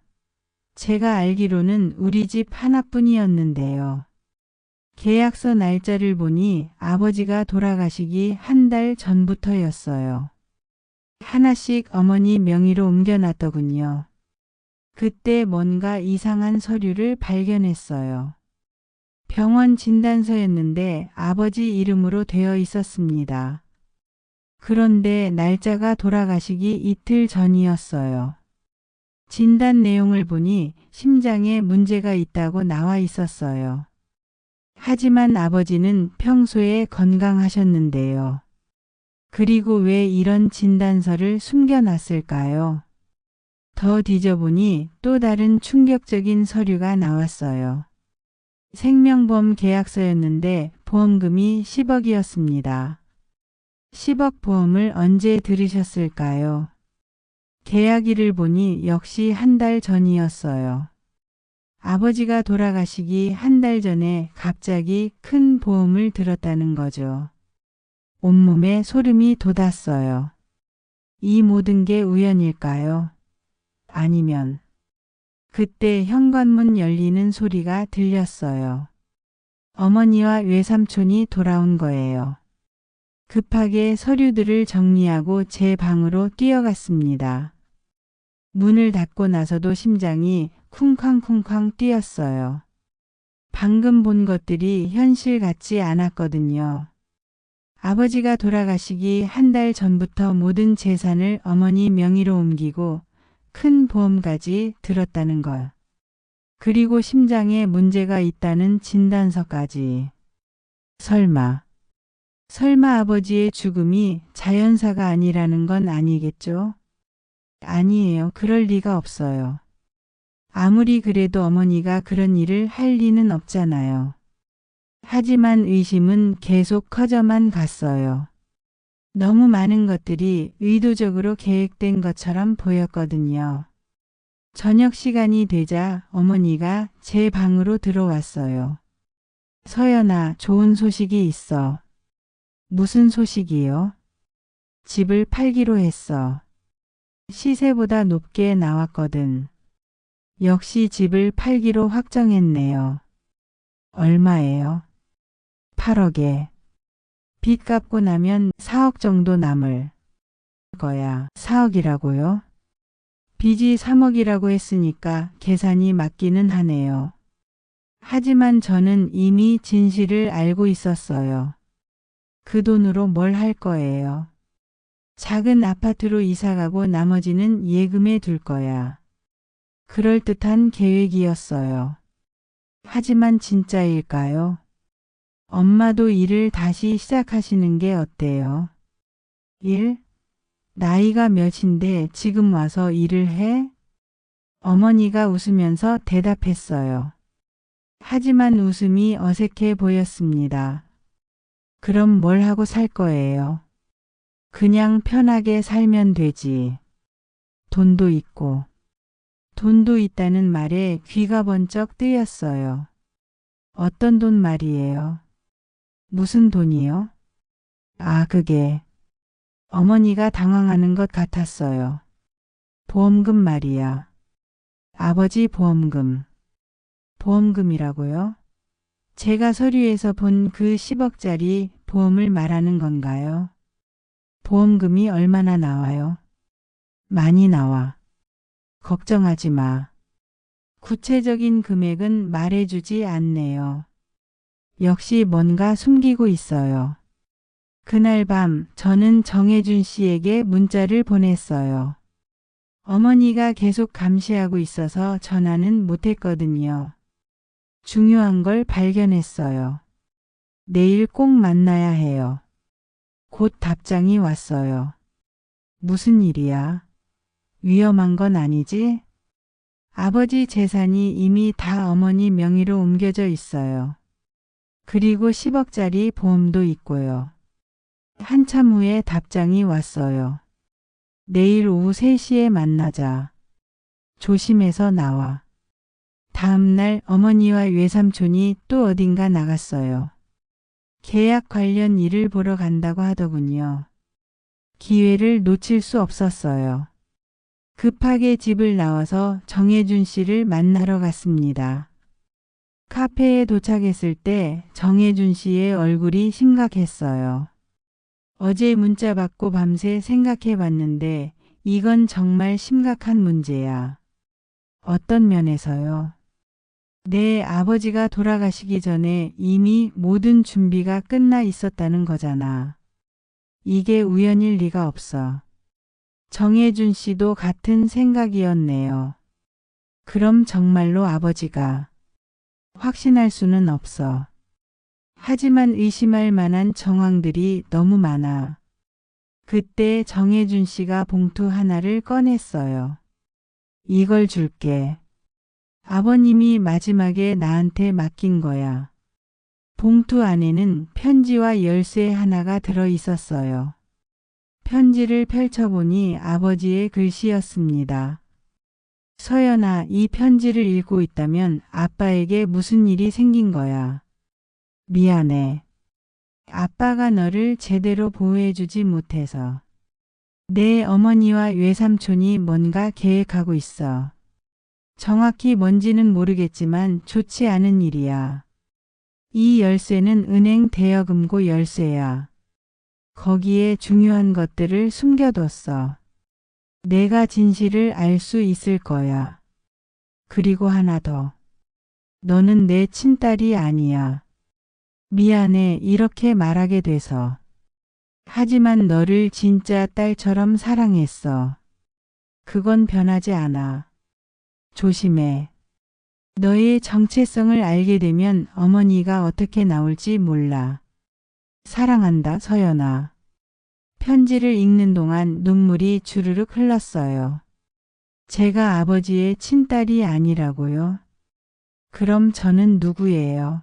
제가 알기로는 우리 집 하나뿐이었는데요. 계약서 날짜를 보니 아버지가 돌아가시기 한 달 전부터였어요. 하나씩 어머니 명의로 옮겨놨더군요. 그때 뭔가 이상한 서류를 발견했어요. 병원 진단서였는데 아버지 이름으로 되어 있었습니다. 그런데 날짜가 돌아가시기 이틀 전이었어요. 진단 내용을 보니 심장에 문제가 있다고 나와 있었어요. 하지만 아버지는 평소에 건강하셨는데요. 그리고 왜 이런 진단서를 숨겨놨을까요? 더 뒤져보니 또 다른 충격적인 서류가 나왔어요. 생명보험 계약서였는데 보험금이 10억이었습니다. 10억 보험을 언제 들으셨을까요? 계약일을 보니 역시 한 달 전이었어요. 아버지가 돌아가시기 한 달 전에 갑자기 큰 보험을 들었다는 거죠. 온몸에 소름이 돋았어요. 이 모든 게 우연일까요? 아니면 그때 현관문 열리는 소리가 들렸어요. 어머니와 외삼촌이 돌아온 거예요. 급하게 서류들을 정리하고 제 방으로 뛰어갔습니다. 문을 닫고 나서도 심장이 쿵쾅쿵쾅 뛰었어요. 방금 본 것들이 현실 같지 않았거든요. 아버지가 돌아가시기 한 달 전부터 모든 재산을 어머니 명의로 옮기고 큰 보험까지 들었다는 것. 그리고 심장에 문제가 있다는 진단서까지. 설마 아버지의 죽음이 자연사가 아니라는 건 아니겠죠? 아니에요. 그럴 리가 없어요. 아무리 그래도 어머니가 그런 일을 할 리는 없잖아요. 하지만 의심은 계속 커져만 갔어요. 너무 많은 것들이 의도적으로 계획된 것처럼 보였거든요. 저녁 시간이 되자 어머니가 제 방으로 들어왔어요. 서연아, 좋은 소식이 있어. 무슨 소식이요? 집을 팔기로 했어. 시세보다 높게 나왔거든. 역시 집을 팔기로 확정했네요. 얼마예요? 8억에. 빚 갚고 나면 4억 정도 남을 거야. 4억이라고요? 빚이 3억이라고 했으니까 계산이 맞기는 하네요. 하지만 저는 이미 진실을 알고 있었어요. 그 돈으로 뭘 할 거예요? 작은 아파트로 이사가고 나머지는 예금에 둘 거야. 그럴듯한 계획이었어요. 하지만 진짜일까요? 엄마도 일을 다시 시작하시는 게 어때요? 일? 나이가 몇인데 지금 와서 일을 해? 어머니가 웃으면서 대답했어요. 하지만 웃음이 어색해 보였습니다. 그럼 뭘 하고 살 거예요? 그냥 편하게 살면 되지. 돈도 있고. 돈도 있다는 말에 귀가 번쩍 뜨였어요. 어떤 돈 말이에요? 무슨 돈이요? 아, 그게. 어머니가 당황하는 것 같았어요. 보험금 말이야. 아버지 보험금. 보험금이라고요? 제가 서류에서 본 그 10억짜리 보험을 말하는 건가요? 보험금이 얼마나 나와요? 많이 나와. 걱정하지 마. 구체적인 금액은 말해주지 않네요. 역시 뭔가 숨기고 있어요. 그날 밤 저는 정혜준 씨에게 문자를 보냈어요. 어머니가 계속 감시하고 있어서 전화는 못했거든요. 중요한 걸 발견했어요. 내일 꼭 만나야 해요. 곧 답장이 왔어요. 무슨 일이야? 위험한 건 아니지? 아버지 재산이 이미 다 어머니 명의로 옮겨져 있어요. 그리고 10억짜리 보험도 있고요. 한참 후에 답장이 왔어요. 내일 오후 3시에 만나자. 조심해서 나와. 다음 날 어머니와 외삼촌이 또 어딘가 나갔어요. 계약 관련 일을 보러 간다고 하더군요. 기회를 놓칠 수 없었어요. 급하게 집을 나와서 정혜준 씨를 만나러 갔습니다. 카페에 도착했을 때 정혜준 씨의 얼굴이 심각했어요. 어제 문자 받고 밤새 생각해 봤는데 이건 정말 심각한 문제야. 어떤 면에서요? 내 아버지가 돌아가시기 전에 이미 모든 준비가 끝나 있었다는 거잖아. 이게 우연일 리가 없어. 정혜준 씨도 같은 생각이었네요. 그럼 정말로 아버지가 확신할 수는 없어. 하지만 의심할 만한 정황들이 너무 많아. 그때 정혜준 씨가 봉투 하나를 꺼냈어요. 이걸 줄게. 아버님이 마지막에 나한테 맡긴 거야. 봉투 안에는 편지와 열쇠 하나가 들어 있었어요. 편지를 펼쳐보니 아버지의 글씨였습니다. 서연아, 이 편지를 읽고 있다면 아빠에게 무슨 일이 생긴 거야. 미안해. 아빠가 너를 제대로 보호해주지 못해서. 내 어머니와 외삼촌이 뭔가 계획하고 있어. 정확히 뭔지는 모르겠지만 좋지 않은 일이야. 이 열쇠는 은행 대여금고 열쇠야. 거기에 중요한 것들을 숨겨뒀어. 내가 진실을 알 수 있을 거야. 그리고 하나 더. 너는 내 친딸이 아니야. 미안해, 이렇게 말하게 돼서. 하지만 너를 진짜 딸처럼 사랑했어. 그건 변하지 않아. 조심해. 너의 정체성을 알게 되면 어머니가 어떻게 나올지 몰라. 사랑한다, 서연아. 편지를 읽는 동안 눈물이 주르륵 흘렀어요. 제가 아버지의 친딸이 아니라고요? 그럼 저는 누구예요?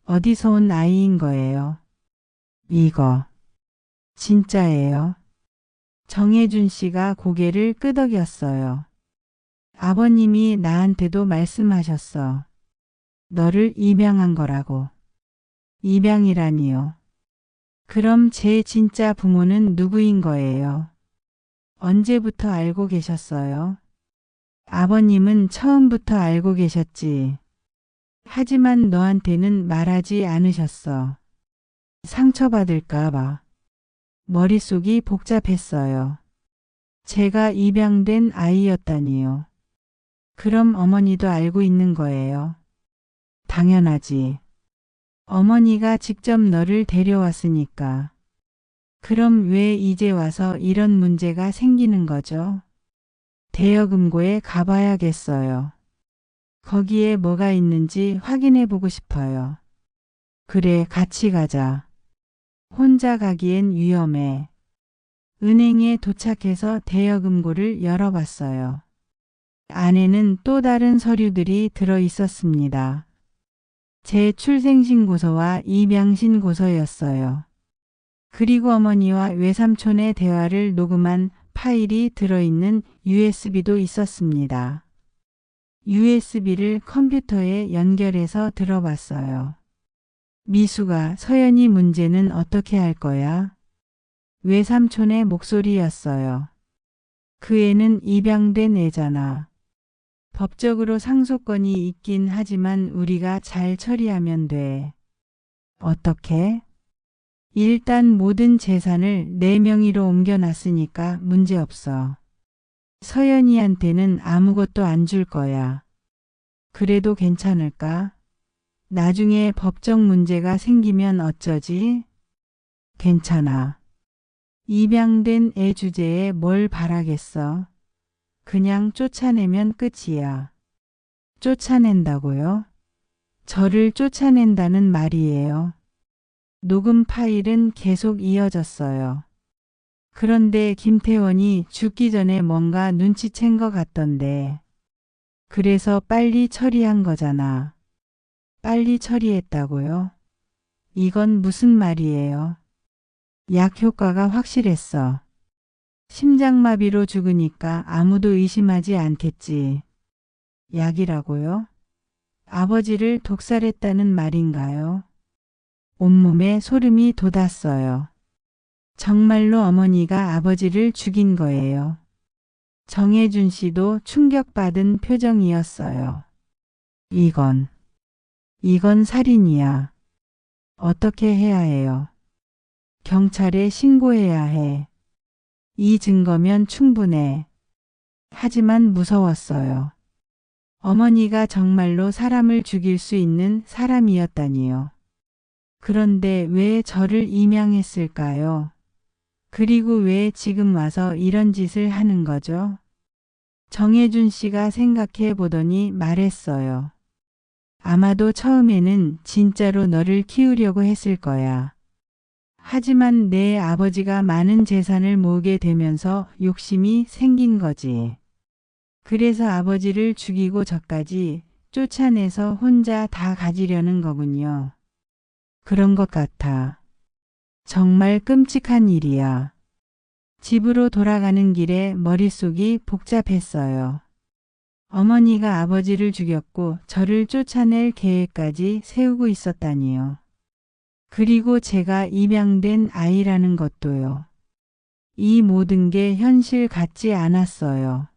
어디서 온 아이인 거예요? 이거 진짜예요? 정혜준 씨가 고개를 끄덕였어요. 아버님이 나한테도 말씀하셨어. 너를 입양한 거라고. 입양이라니요. 그럼 제 진짜 부모는 누구인 거예요? 언제부터 알고 계셨어요? 아버님은 처음부터 알고 계셨지. 하지만 너한테는 말하지 않으셨어. 상처받을까 봐. 머릿속이 복잡했어요. 제가 입양된 아이였다니요. 그럼 어머니도 알고 있는 거예요? 당연하지. 어머니가 직접 너를 데려왔으니까. 그럼 왜 이제 와서 이런 문제가 생기는 거죠? 대여금고에 가봐야겠어요. 거기에 뭐가 있는지 확인해 보고 싶어요. 그래, 같이 가자. 혼자 가기엔 위험해. 은행에 도착해서 대여금고를 열어봤어요. 안에는 또 다른 서류들이 들어 있었습니다. 제 출생신고서와 입양신고서였어요. 그리고 어머니와 외삼촌의 대화를 녹음한 파일이 들어있는 USB도 있었습니다. USB를 컴퓨터에 연결해서 들어봤어요. 미수가, 서연이 문제는 어떻게 할 거야? 외삼촌의 목소리였어요. 그 애는 입양된 애잖아. 법적으로 상속권이 있긴 하지만 우리가 잘 처리하면 돼. 어떻게? 일단 모든 재산을 내 명의로 옮겨놨으니까 문제없어. 서연이한테는 아무것도 안 줄 거야. 그래도 괜찮을까? 나중에 법적 문제가 생기면 어쩌지? 괜찮아. 입양된 애 주제에 뭘 바라겠어? 그냥 쫓아내면 끝이야. 쫓아낸다고요? 저를 쫓아낸다는 말이에요. 녹음 파일은 계속 이어졌어요. 그런데 김태원이 죽기 전에 뭔가 눈치챈 것 같던데. 그래서 빨리 처리한 거잖아. 빨리 처리했다고요? 이건 무슨 말이에요? 약 효과가 확실했어. 심장마비로 죽으니까 아무도 의심하지 않겠지. 약이라고요? 아버지를 독살했다는 말인가요? 온몸에 소름이 돋았어요. 정말로 어머니가 아버지를 죽인 거예요. 정혜준 씨도 충격받은 표정이었어요. 이건 살인이야. 어떻게 해야 해요? 경찰에 신고해야 해. 이 증거면 충분해. 하지만 무서웠어요. 어머니가 정말로 사람을 죽일 수 있는 사람이었다니요. 그런데 왜 저를 임양했을까요? 그리고 왜 지금 와서 이런 짓을 하는 거죠? 정혜준 씨가 생각해 보더니 말했어요. 아마도 처음에는 진짜로 너를 키우려고 했을 거야. 하지만 내 아버지가 많은 재산을 모으게 되면서 욕심이 생긴 거지. 그래서 아버지를 죽이고 저까지 쫓아내서 혼자 다 가지려는 거군요. 그런 것 같아. 정말 끔찍한 일이야. 집으로 돌아가는 길에 머릿속이 복잡했어요. 어머니가 아버지를 죽였고 저를 쫓아낼 계획까지 세우고 있었다니요. 그리고 제가 입양된 아이라는 것도요. 이 모든 게 현실 같지 않았어요.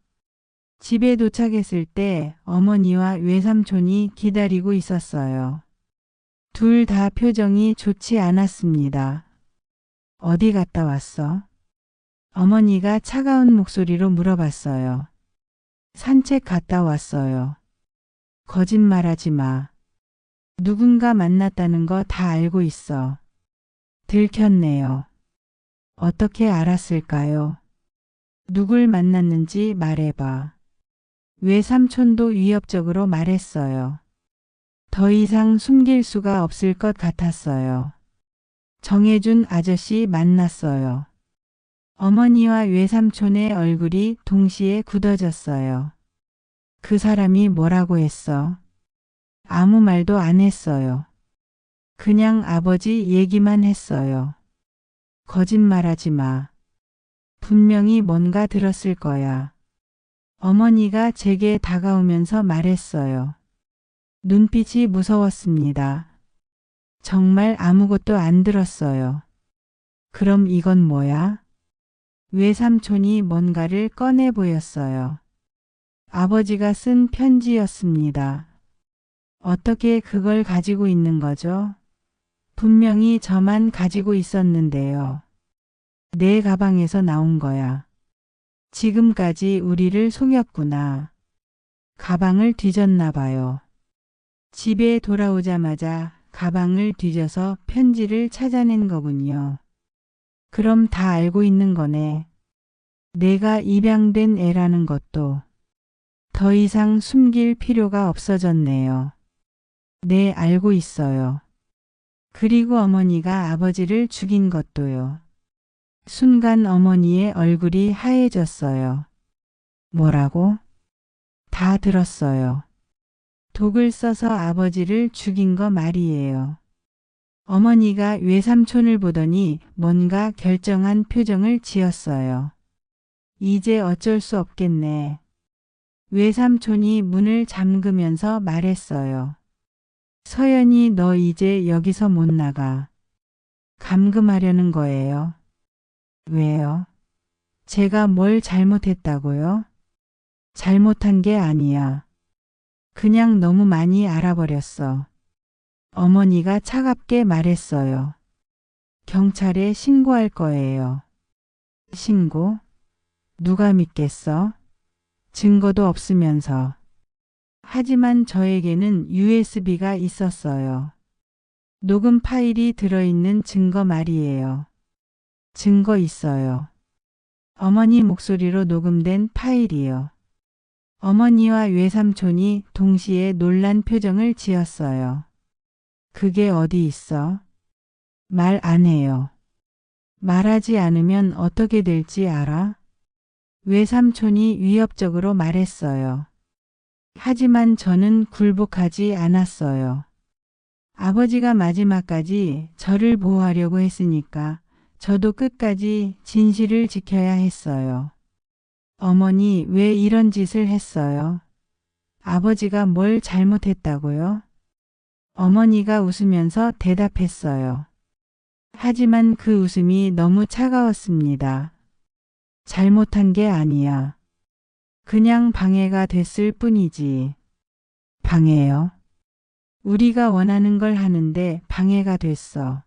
집에 도착했을 때 어머니와 외삼촌이 기다리고 있었어요. 둘 다 표정이 좋지 않았습니다. 어디 갔다 왔어? 어머니가 차가운 목소리로 물어봤어요. 산책 갔다 왔어요. 거짓말하지 마. 누군가 만났다는 거 다 알고 있어. 들켰네요. 어떻게 알았을까요? 누굴 만났는지 말해봐. 외삼촌도 위협적으로 말했어요. 더 이상 숨길 수가 없을 것 같았어요. 정혜준 아저씨 만났어요. 어머니와 외삼촌의 얼굴이 동시에 굳어졌어요. 그 사람이 뭐라고 했어? 아무 말도 안 했어요. 그냥 아버지 얘기만 했어요. 거짓말하지 마. 분명히 뭔가 들었을 거야. 어머니가 제게 다가오면서 말했어요. 눈빛이 무서웠습니다. 정말 아무것도 안 들었어요. 그럼 이건 뭐야? 외삼촌이 뭔가를 꺼내 보였어요. 아버지가 쓴 편지였습니다. 어떻게 그걸 가지고 있는 거죠? 분명히 저만 가지고 있었는데요. 내 가방에서 나온 거야. 지금까지 우리를 속였구나. 가방을 뒤졌나 봐요. 집에 돌아오자마자 가방을 뒤져서 편지를 찾아낸 거군요. 그럼 다 알고 있는 거네. 내가 입양된 애라는 것도 더 이상 숨길 필요가 없어졌네요. 네, 알고 있어요. 그리고 어머니가 아버지를 죽인 것도요. 순간 어머니의 얼굴이 하얘졌어요. 뭐라고? 다 들었어요. 독을 써서 아버지를 죽인 거 말이에요. 어머니가 외삼촌을 보더니 뭔가 결정한 표정을 지었어요. 이제 어쩔 수 없겠네. 외삼촌이 문을 잠그면서 말했어요. 서연이, 너 이제 여기서 못 나가. 감금하려는 거예요. 왜요? 제가 뭘 잘못했다고요? 잘못한 게 아니야. 그냥 너무 많이 알아버렸어. 어머니가 차갑게 말했어요. 경찰에 신고할 거예요. 신고? 누가 믿겠어? 증거도 없으면서. 하지만 저에게는 USB가 있었어요. 녹음 파일이 들어있는 증거 말이에요. 증거 있어요. 어머니 목소리로 녹음된 파일이요. 어머니와 외삼촌이 동시에 놀란 표정을 지었어요. 그게 어디 있어? 말 안 해요. 말하지 않으면 어떻게 될지 알아? 외삼촌이 위협적으로 말했어요. 하지만 저는 굴복하지 않았어요. 아버지가 마지막까지 저를 보호하려고 했으니까 저도 끝까지 진실을 지켜야 했어요. 어머니, 왜 이런 짓을 했어요? 아버지가 뭘 잘못했다고요? 어머니가 웃으면서 대답했어요. 하지만 그 웃음이 너무 차가웠습니다. 잘못한 게 아니야. 그냥 방해가 됐을 뿐이지. 방해요? 우리가 원하는 걸 하는데 방해가 됐어.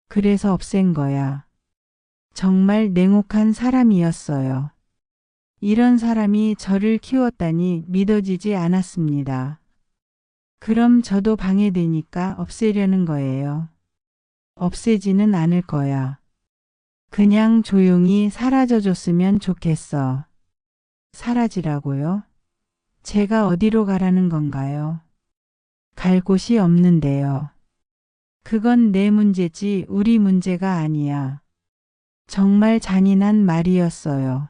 그래서 없앤 거야. 정말 냉혹한 사람이었어요. 이런 사람이 저를 키웠다니 믿어지지 않았습니다. 그럼 저도 방해되니까 없애려는 거예요. 없애지는 않을 거야. 그냥 조용히 사라져줬으면 좋겠어. 사라지라고요? 제가 어디로 가라는 건가요? 갈 곳이 없는데요. 그건 내 문제지 우리 문제가 아니야. 정말 잔인한 말이었어요.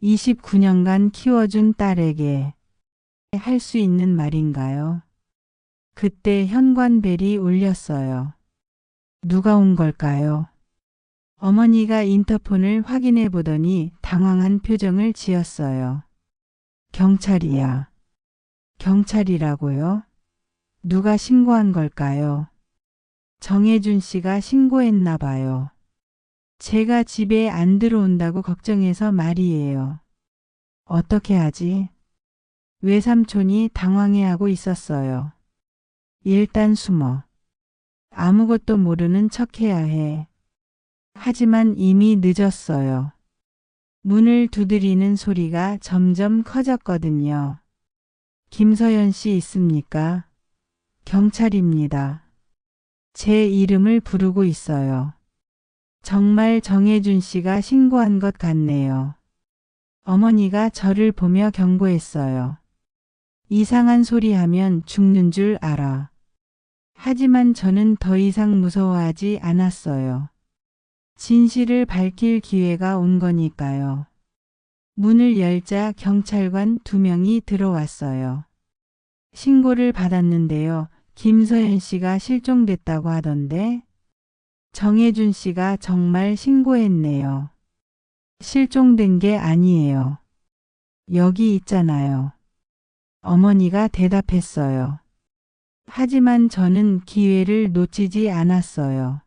29년간 키워준 딸에게 할 수 있는 말인가요? 그때 현관벨이 울렸어요. 누가 온 걸까요? 어머니가 인터폰을 확인해 보더니 당황한 표정을 지었어요. 경찰이야. 경찰이라고요? 누가 신고한 걸까요? 정혜준 씨가 신고했나 봐요. 제가 집에 안 들어온다고 걱정해서 말이에요. 어떻게 하지? 외삼촌이 당황해하고 있었어요. 일단 숨어. 아무것도 모르는 척해야 해. 하지만 이미 늦었어요. 문을 두드리는 소리가 점점 커졌거든요. 김서연 씨 있습니까? 경찰입니다. 제 이름을 부르고 있어요. 정말 정혜준 씨가 신고한 것 같네요. 어머니가 저를 보며 경고했어요. 이상한 소리 하면 죽는 줄 알아. 하지만 저는 더 이상 무서워하지 않았어요. 진실을 밝힐 기회가 온 거니까요. 문을 열자 경찰관 2명이 들어왔어요. 신고를 받았는데요. 김서연 씨가 실종됐다고 하던데 정혜준 씨가 정말 신고했네요. 실종된 게 아니에요. 여기 있잖아요. 어머니가 대답했어요. 하지만 저는 기회를 놓치지 않았어요.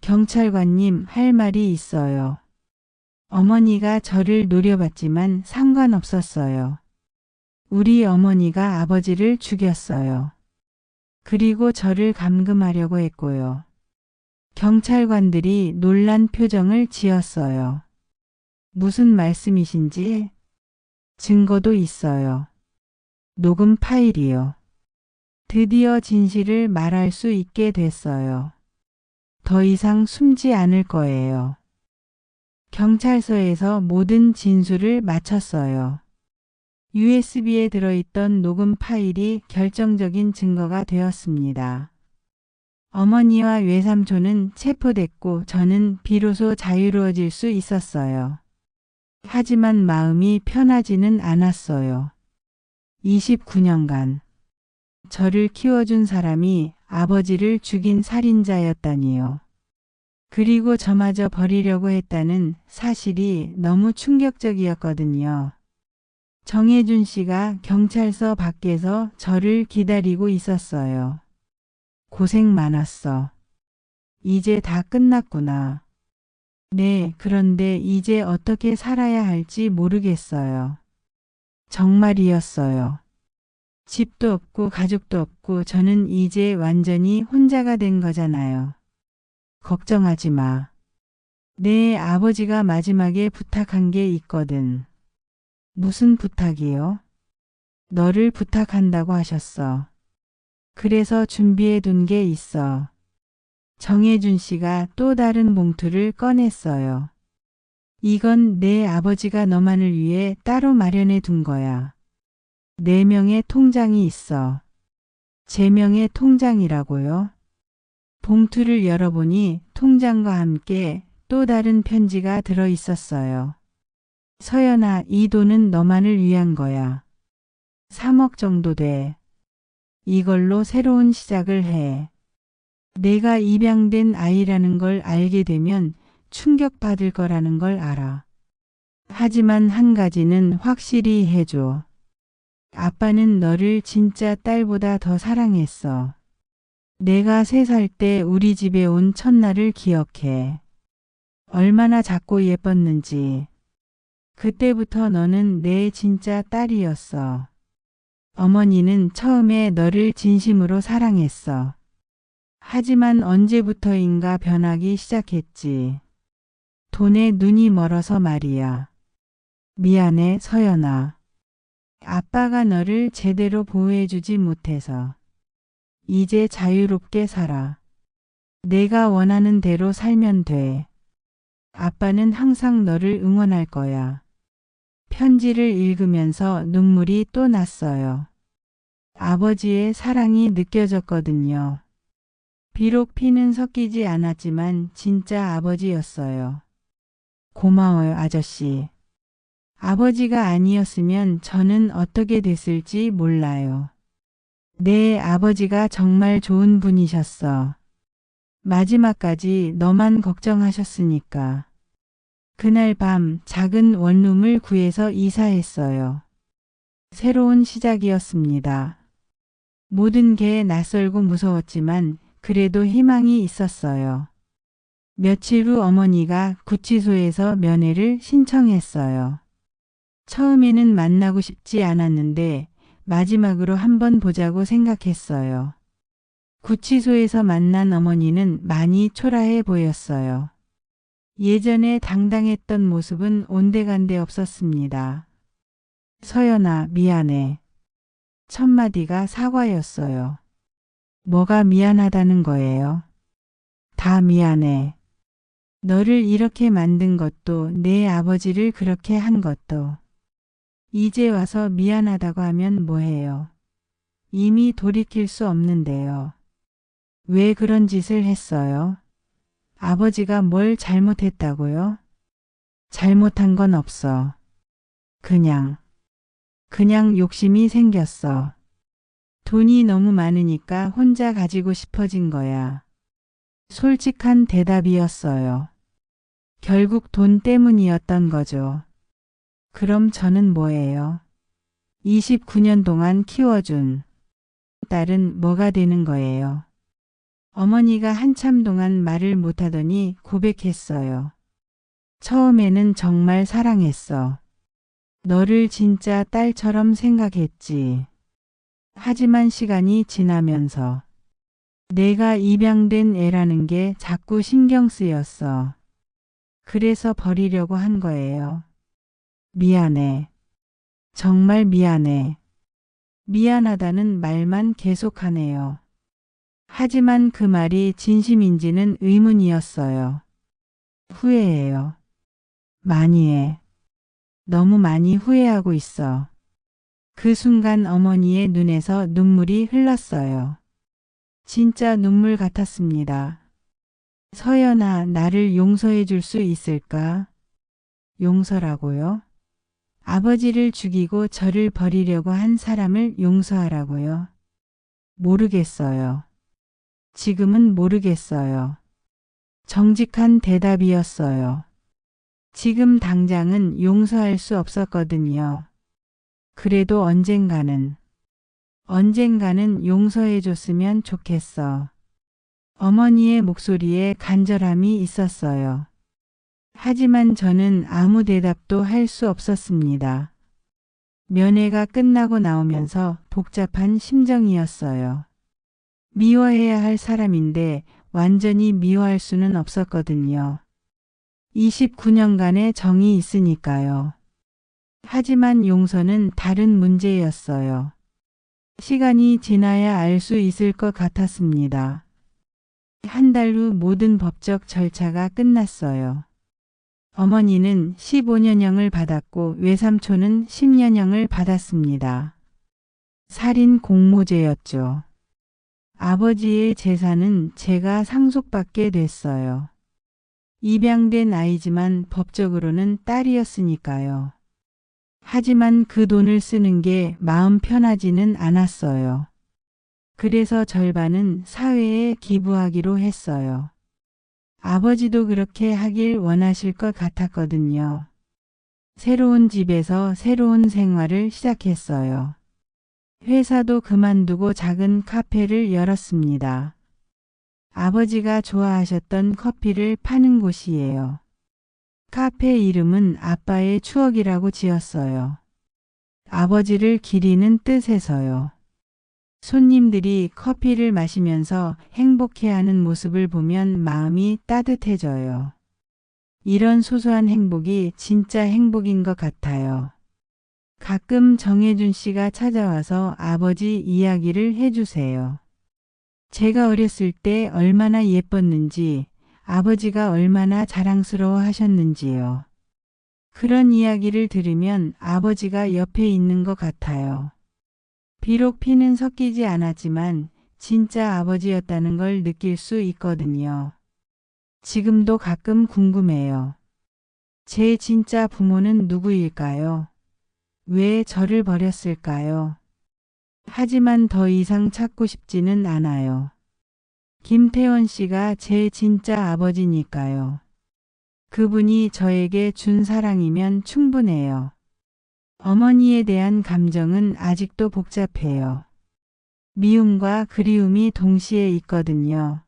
경찰관님, 할 말이 있어요. 어머니가 저를 노려봤지만 상관없었어요. 우리 어머니가 아버지를 죽였어요. 그리고 저를 감금하려고 했고요. 경찰관들이 놀란 표정을 지었어요. 무슨 말씀이신지? 증거도 있어요. 녹음 파일이요. 드디어 진실을 말할 수 있게 됐어요. 더 이상 숨지 않을 거예요. 경찰서에서 모든 진술을 마쳤어요. USB에 들어있던 녹음 파일이 결정적인 증거가 되었습니다. 어머니와 외삼촌은 체포됐고 저는 비로소 자유로워질 수 있었어요. 하지만 마음이 편하지는 않았어요. 29년간 저를 키워준 사람이 아버지를 죽인 살인자였다니요. 그리고 저마저 버리려고 했다는 사실이 너무 충격적이었거든요. 정혜준 씨가 경찰서 밖에서 저를 기다리고 있었어요. 고생 많았어. 이제 다 끝났구나. 네, 그런데 이제 어떻게 살아야 할지 모르겠어요. 정말이었어요. 집도 없고 가족도 없고 저는 이제 완전히 혼자가 된 거잖아요. 걱정하지 마. 내 아버지가 마지막에 부탁한 게 있거든. 무슨 부탁이요? 너를 부탁한다고 하셨어. 그래서 준비해 둔 게 있어. 정혜준 씨가 또 다른 봉투를 꺼냈어요. 이건 내 아버지가 너만을 위해 따로 마련해 둔 거야. 4명의 통장이 있어. 제 명의 통장이라고요? 봉투를 열어보니 통장과 함께 또 다른 편지가 들어 있었어요. 서연아, 이 돈은 너만을 위한 거야. 3억 정도 돼. 이걸로 새로운 시작을 해. 내가 입양된 아이라는 걸 알게 되면 충격받을 거라는 걸 알아. 하지만 한 가지는 확실히 해줘. 아빠는 너를 진짜 딸보다 더 사랑했어. 내가 3살 때 우리 집에 온 첫날을 기억해. 얼마나 작고 예뻤는지. 그때부터 너는 내 진짜 딸이었어. 어머니는 처음에 너를 진심으로 사랑했어. 하지만 언제부터인가 변하기 시작했지. 돈에 눈이 멀어서 말이야. 미안해, 서연아. 아빠가 너를 제대로 보호해주지 못해서. 이제 자유롭게 살아. 내가 원하는 대로 살면 돼. 아빠는 항상 너를 응원할 거야. 편지를 읽으면서 눈물이 또 났어요. 아버지의 사랑이 느껴졌거든요. 비록 피는 섞이지 않았지만 진짜 아버지였어요. 고마워요, 아저씨. 아버지가 아니었으면 저는 어떻게 됐을지 몰라요. 내 아버지가 정말 좋은 분이셨어. 마지막까지 너만 걱정하셨으니까. 그날 밤 작은 원룸을 구해서 이사했어요. 새로운 시작이었습니다. 모든 게 낯설고 무서웠지만 그래도 희망이 있었어요. 며칠 후 어머니가 구치소에서 면회를 신청했어요. 처음에는 만나고 싶지 않았는데 마지막으로 한번 보자고 생각했어요. 구치소에서 만난 어머니는 많이 초라해 보였어요. 예전에 당당했던 모습은 온데간데 없었습니다. 서연아, 미안해. 첫마디가 사과였어요. 뭐가 미안하다는 거예요? 다 미안해. 너를 이렇게 만든 것도 내 아버지를 그렇게 한 것도. 이제 와서 미안하다고 하면 뭐해요? 이미 돌이킬 수 없는데요. 왜 그런 짓을 했어요? 아버지가 뭘 잘못했다고요? 잘못한 건 없어. 그냥 욕심이 생겼어. 돈이 너무 많으니까 혼자 가지고 싶어진 거야. 솔직한 대답이었어요. 결국 돈 때문이었던 거죠. 그럼 저는 뭐예요? 29년 동안 키워준 딸은 뭐가 되는 거예요? 어머니가 한참 동안 말을 못하더니 고백했어요. 처음에는 정말 사랑했어. 너를 진짜 딸처럼 생각했지. 하지만 시간이 지나면서 내가 입양된 애라는 게 자꾸 신경 쓰였어. 그래서 버리려고 한 거예요. 미안해. 정말 미안해. 미안하다는 말만 계속하네요. 하지만 그 말이 진심인지는 의문이었어요. 후회해요. 많이 해. 너무 많이 후회하고 있어. 그 순간 어머니의 눈에서 눈물이 흘렀어요. 진짜 눈물 같았습니다. 서연아, 나를 용서해 줄 수 있을까? 용서라고요? 아버지를 죽이고 저를 버리려고 한 사람을 용서하라고요? 모르겠어요. 지금은 모르겠어요. 정직한 대답이었어요. 지금 당장은 용서할 수 없었거든요. 그래도 언젠가는 용서해 줬으면 좋겠어. 어머니의 목소리에 간절함이 있었어요. 하지만 저는 아무 대답도 할 수 없었습니다. 면회가 끝나고 나오면서 복잡한 심정이었어요. 미워해야 할 사람인데 완전히 미워할 수는 없었거든요. 29년간의 정이 있으니까요. 하지만 용서는 다른 문제였어요. 시간이 지나야 알 수 있을 것 같았습니다. 한 달 후 모든 법적 절차가 끝났어요. 어머니는 15년형을 받았고 외삼촌은 10년형을 받았습니다. 살인 공모죄였죠. 아버지의 재산은 제가 상속받게 됐어요. 입양된 아이지만 법적으로는 딸이었으니까요. 하지만 그 돈을 쓰는 게 마음 편하지는 않았어요. 그래서 절반은 사회에 기부하기로 했어요. 아버지도 그렇게 하길 원하실 것 같았거든요. 새로운 집에서 새로운 생활을 시작했어요. 회사도 그만두고 작은 카페를 열었습니다. 아버지가 좋아하셨던 커피를 파는 곳이에요. 카페 이름은 아빠의 추억이라고 지었어요. 아버지를 기리는 뜻에서요. 손님들이 커피를 마시면서 행복해하는 모습을 보면 마음이 따뜻해져요. 이런 소소한 행복이 진짜 행복인 것 같아요. 가끔 정혜준 씨가 찾아와서 아버지 이야기를 해주세요. 제가 어렸을 때 얼마나 예뻤는지, 아버지가 얼마나 자랑스러워 하셨는지요. 그런 이야기를 들으면 아버지가 옆에 있는 것 같아요. 비록 피는 섞이지 않았지만 진짜 아버지였다는 걸 느낄 수 있거든요. 지금도 가끔 궁금해요. 제 진짜 부모는 누구일까요? 왜 저를 버렸을까요? 하지만 더 이상 찾고 싶지는 않아요. 김태원 씨가 제 진짜 아버지니까요. 그분이 저에게 준 사랑이면 충분해요. 어머니에 대한 감정은 아직도 복잡해요. 미움과 그리움이 동시에 있거든요.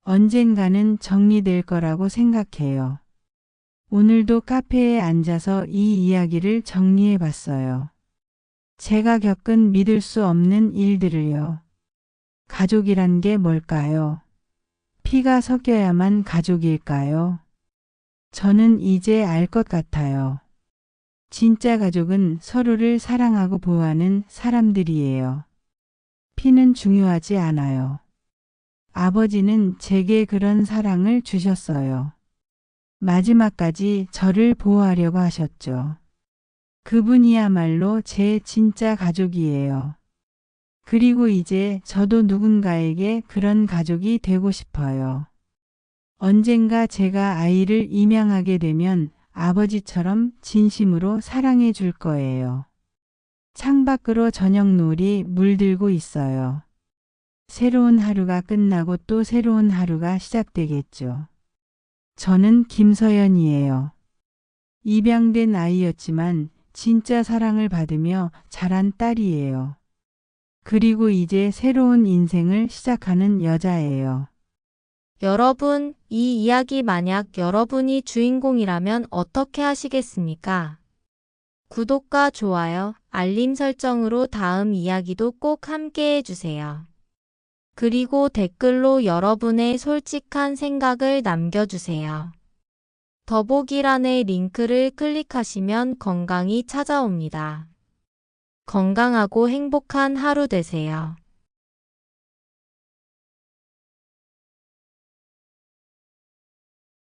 언젠가는 정리될 거라고 생각해요. 오늘도 카페에 앉아서 이 이야기를 정리해 봤어요. 제가 겪은 믿을 수 없는 일들을요. 가족이란 게 뭘까요? 피가 섞여야만 가족일까요? 저는 이제 알 것 같아요. 진짜 가족은 서로를 사랑하고 보호하는 사람들이에요. 피는 중요하지 않아요. 아버지는 제게 그런 사랑을 주셨어요. 마지막까지 저를 보호하려고 하셨죠. 그분이야말로 제 진짜 가족이에요. 그리고 이제 저도 누군가에게 그런 가족이 되고 싶어요. 언젠가 제가 아이를 입양하게 되면 아버지처럼 진심으로 사랑해 줄 거예요. 창밖으로 저녁 노을이 물들고 있어요. 새로운 하루가 끝나고 또 새로운 하루가 시작되겠죠. 저는 김서연이에요. 입양된 아이였지만 진짜 사랑을 받으며 자란 딸이에요. 그리고 이제 새로운 인생을 시작하는 여자예요.
여러분, 이 이야기 만약 여러분이 주인공이라면 어떻게 하시겠습니까? 구독과 좋아요, 알림 설정으로 다음 이야기도 꼭 함께 해주세요. 그리고 댓글로 여러분의 솔직한 생각을 남겨주세요. 더보기란의 링크를 클릭하시면 건강이 찾아옵니다. 건강하고 행복한 하루 되세요.